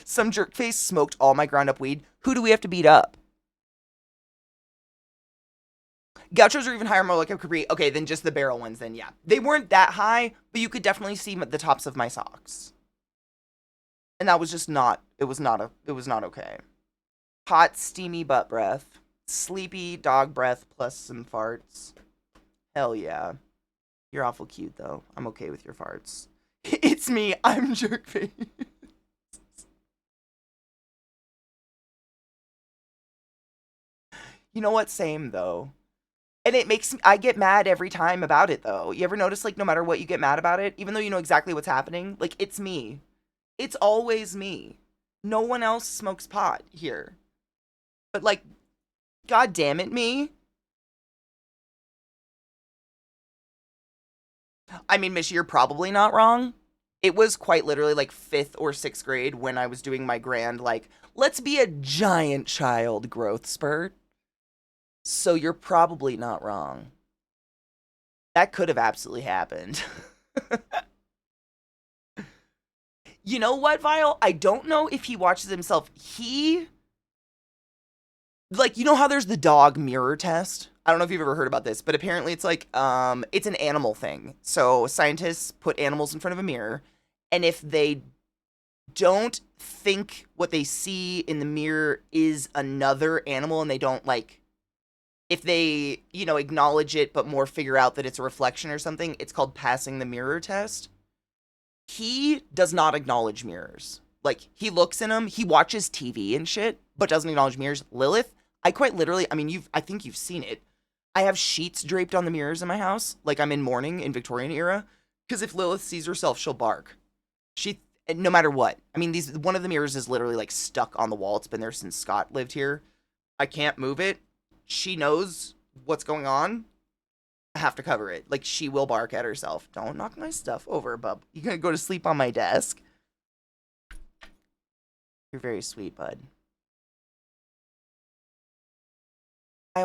Some jerkface smoked all my ground-up weed. Who do we have to beat up? Gauchos are even higher, more like a Capri. Okay, then just the barrel ones, then yeah. They weren't that high, but you could definitely see the tops of my socks. And that was just not, it was not okay. Hot, steamy butt breath. Sleepy dog breath plus some farts. Hell yeah. You're awful cute, though. I'm okay with your farts. It's me. I'm jerkface. You know what? Same though. And it makes me, I get mad every time about it though. You ever notice like no matter what you get mad about it, even though you know exactly what's happening, like it's me. It's always me. No one else smokes pot here. But like, god damn it, me. I mean, Mish, you're probably not wrong. It was quite literally like fifth or sixth grade when I was doing my grand, like, let's be a giant child growth spurt. So you're probably not wrong. That could have absolutely happened. You know what, Vile? I don't know if he watches himself. Like, you know how there's the dog mirror test? I don't know if you've ever heard about this, but apparently it's like it's an animal thing. So scientists put animals in front of a mirror, and if they don't think what they see in the mirror is another animal and they don't like if they, acknowledge it but more figure out that it's a reflection or something, it's called passing the mirror test. He does not acknowledge mirrors. Like, he looks in them, he watches TV and shit, but doesn't acknowledge mirrors. Lilith, I quite literally, I mean, I think you've seen it. I have sheets draped on the mirrors in my house, like I'm in mourning in Victorian era, because if Lilith sees herself, she'll bark. She, no matter what. I mean, one of the mirrors is literally like stuck on the wall. It's been there since Scott lived here. I can't move it. She knows what's going on. I have to cover it. Like, she will bark at herself. Don't knock my stuff over, bub. You gonna go to sleep on my desk? You're very sweet, bud. I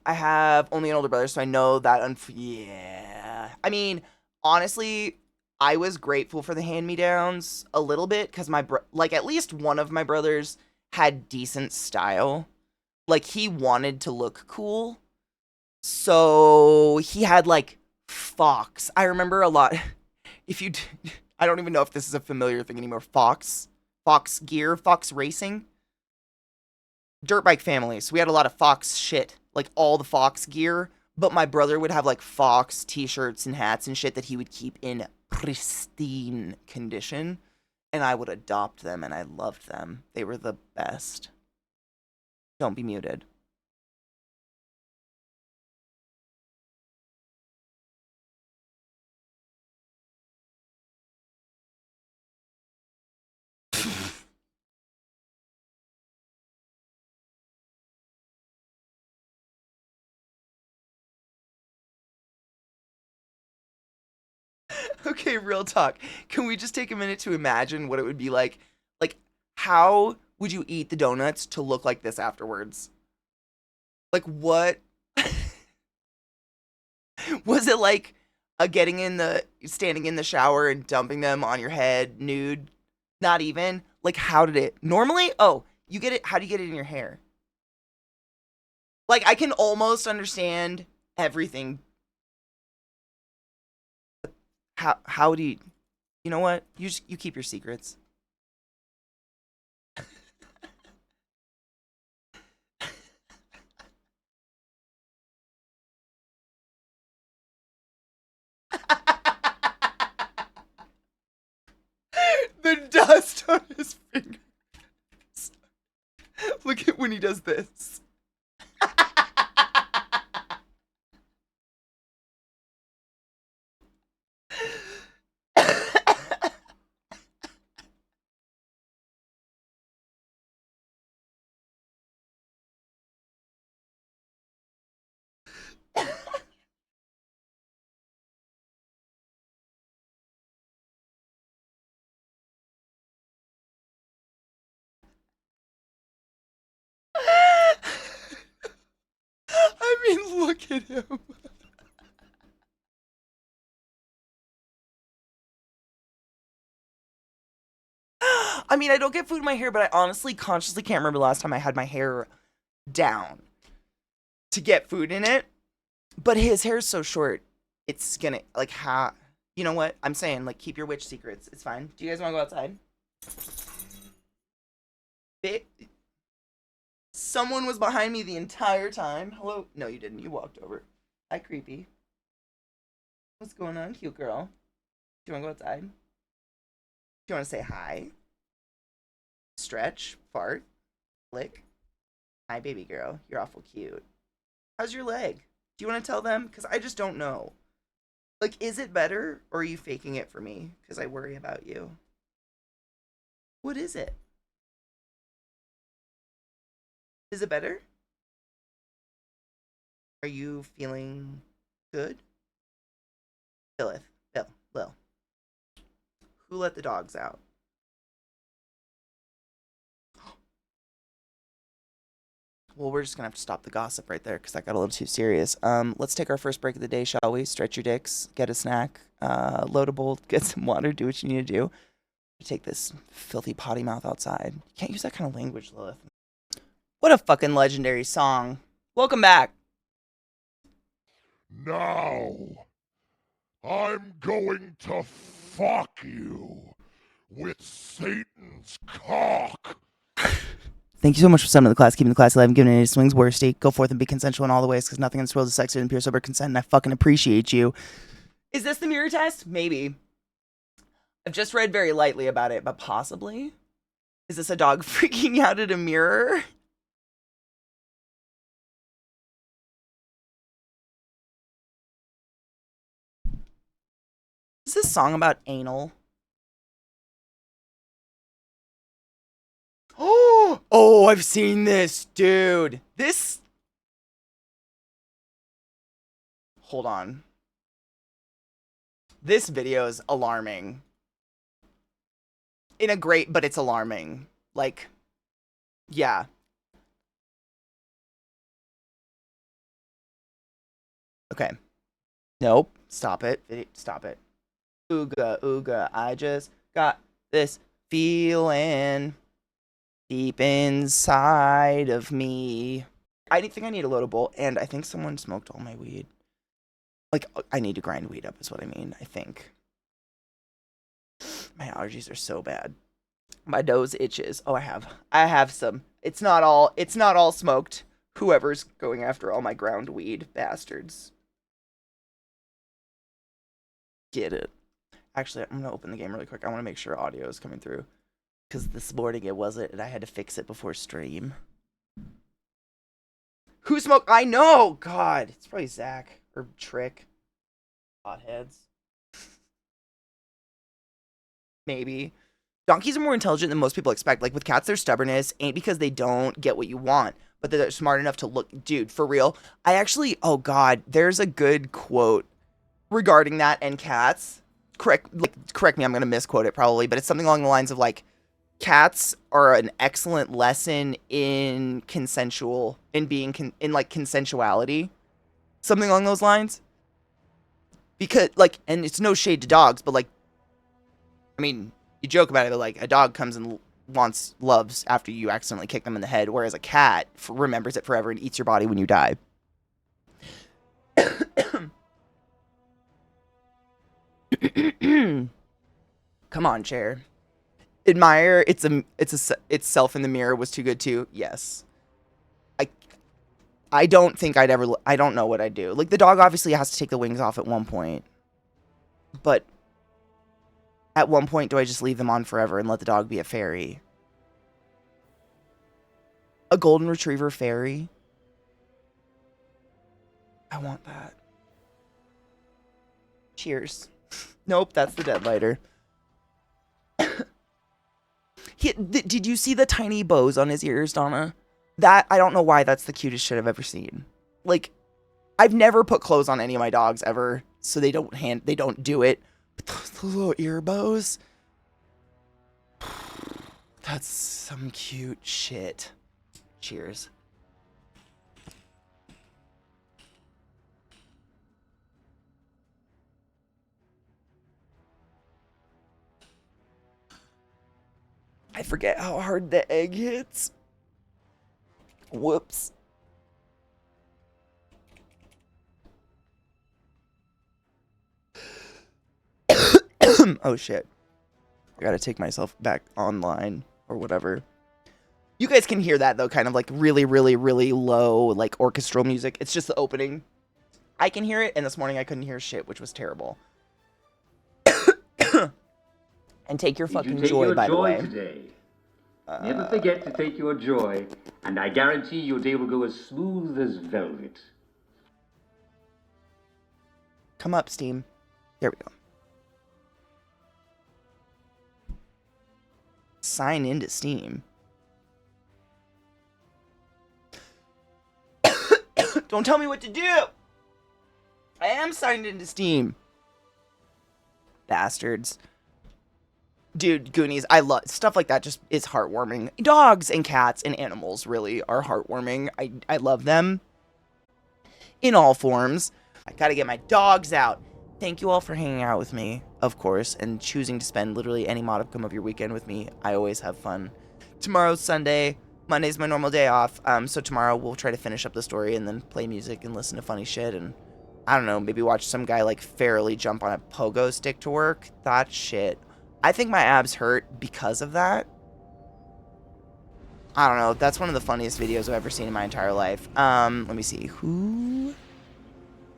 have only an older brother, so I know that. Yeah. I mean, honestly, I was grateful for the hand-me-downs a little bit because like at least one of my brothers had decent style. Like, he wanted to look cool, so he had like Fox. I remember a lot. If you, I don't even know if this is a familiar thing anymore. Fox gear, Fox racing. Dirt bike family, so we had a lot of Fox shit, like all the Fox gear. But my brother would have like Fox t-shirts and hats and shit that he would keep in pristine condition, and I would adopt them, and I loved them. They were the best. Don't be muted. Okay, real talk. Can we just take a minute to imagine what it would be like? Like, how would you eat the donuts to look like this afterwards? Like, what? Was it like standing in the shower and dumping them on your head nude? Not even. Like, how did it normally? Oh, you get it. How do you get it in your hair? Like, I can almost understand everything. How do you? You know what? You keep your secrets. The dust on his fingers. Look at when he does this. I mean, look at him. I mean, I don't get food in my hair, but I honestly consciously can't remember the last time I had my hair down to get food in it. But his hair is so short, it's gonna like how. You know what? I'm saying like keep your witch secrets. It's fine. Do you guys want to go outside? Bit. Someone was behind me the entire time. Hello? No, you didn't. You walked over. Hi, creepy. What's going on, cute girl? Do you want to go outside? Do you want to say hi? Stretch, fart, lick. Hi, baby girl. You're awful cute. How's your leg? Do you want to tell them? Because I just don't know. Like, is it better, or are you faking it for me? Because I worry about you. What is it? Is it better? Are you feeling good? Lilith. Lil. Who let the dogs out? Well, we're just gonna have to stop the gossip right there because that got a little too serious. Let's take our first break of the day, shall we? Stretch your dicks, get a snack, load a bowl, get some water, do what you need to do. Take this filthy potty mouth outside. You can't use that kind of language, Lilith. What a fucking legendary song. Welcome back. Now, I'm going to fuck you with Satan's cock. Thank you so much for summoning the class, keeping the class alive, and giving it any swings, worsty. Go forth and be consensual in all the ways, because nothing in this world is sexier than pure sober consent, and I fucking appreciate you. Is this the mirror test? Maybe. I've just read very lightly about it, but possibly? Is this a dog freaking out at a mirror? Is this song about anal? Oh, I've seen this, dude. This... Hold on. This video is alarming. In a great, but it's alarming. Like, yeah. Okay. Nope. Stop it. Stop it. Ooga, ooga, I just got this feeling deep inside of me. I think I need a load of bowl, and I think someone smoked all my weed. Like, I need to grind weed up is what I mean, I think. My allergies are so bad. My nose itches. Oh, I have some. It's not all smoked. Whoever's going after all my ground weed, bastards. Get it. Actually, I'm gonna open the game really quick. I want to make sure audio is coming through. Because this morning it wasn't, and I had to fix it before stream. Who smoked? I know! God, it's probably Zach or Trick. Hotheads. Maybe. Donkeys are more intelligent than most people expect. Like, with cats, their stubbornness ain't because they don't get what you want, but they're smart enough to look... Dude, for real. I actually... Oh, God. There's a good quote regarding that and cats. Correct me, I'm going to misquote it probably, but it's something along the lines of, like, cats are an excellent lesson in consensuality. Something along those lines. Because, like, and it's no shade to dogs, but, like, I mean, you joke about it, but, like, a dog comes and loves after you accidentally kick them in the head, whereas a cat remembers it forever and eats your body when you die. Come on, chair. Admire itself in the mirror was too good too. Yes. I don't think I don't know what I'd do. Like, the dog obviously has to take the wings off at one point. But at one point, do I just leave them on forever and let the dog be a fairy? A golden retriever fairy? I want that. Cheers. Nope, that's the dead lighter. Did you see the tiny bows on his ears, Donna? That, I don't know why that's the cutest shit I've ever seen. Like, I've never put clothes on any of my dogs ever, so they don't do it. But those little ear bows, that's some cute shit. Cheers. I forget how hard the egg hits. Whoops. Oh shit. I gotta take myself back online or whatever. You guys can hear that though, kind of like really, really, really low, like orchestral music. It's just the opening. I can hear it, and this morning I couldn't hear shit, which was terrible. And take your fucking joy, by the way. Today? Never forget to take your joy, and I guarantee your day will go as smooth as velvet. Come up, Steam. There we go. Sign into Steam. Don't tell me what to do! I am signed into Steam. Bastards. Dude, Goonies, I love stuff like that. Just is heartwarming. Dogs and cats and animals really are heartwarming. I love them in all forms. I gotta get my dogs out. Thank you all for hanging out with me, of course, and choosing to spend literally any modicum of your weekend with me. I always have fun. Tomorrow's Sunday. Monday's my normal day off. So tomorrow we'll try to finish up the story and then play music and listen to funny shit and I don't know, maybe watch some guy like fairly jump on a pogo stick to work. That shit. I think my abs hurt because of that. I don't know. That's one of the funniest videos I've ever seen in my entire life. Let me see. Who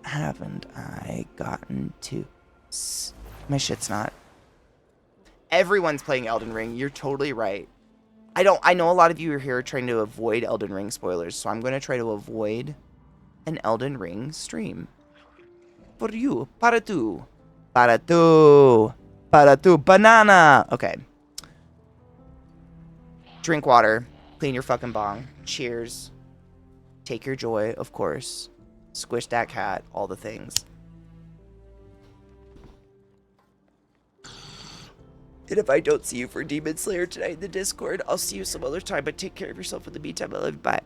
haven't I gotten to? My shit's not. Everyone's playing Elden Ring. You're totally right. I know a lot of you are here trying to avoid Elden Ring spoilers, so I'm going to try to avoid an Elden Ring stream. For you. Para tu. Para tu. Para tu. Banana. Okay. Drink water. Clean your fucking bong. Cheers. Take your joy, of course. Squish that cat. All the things. And if I don't see you for Demon Slayer tonight in the Discord, I'll see you some other time. But take care of yourself in the meantime. I love you. Bye.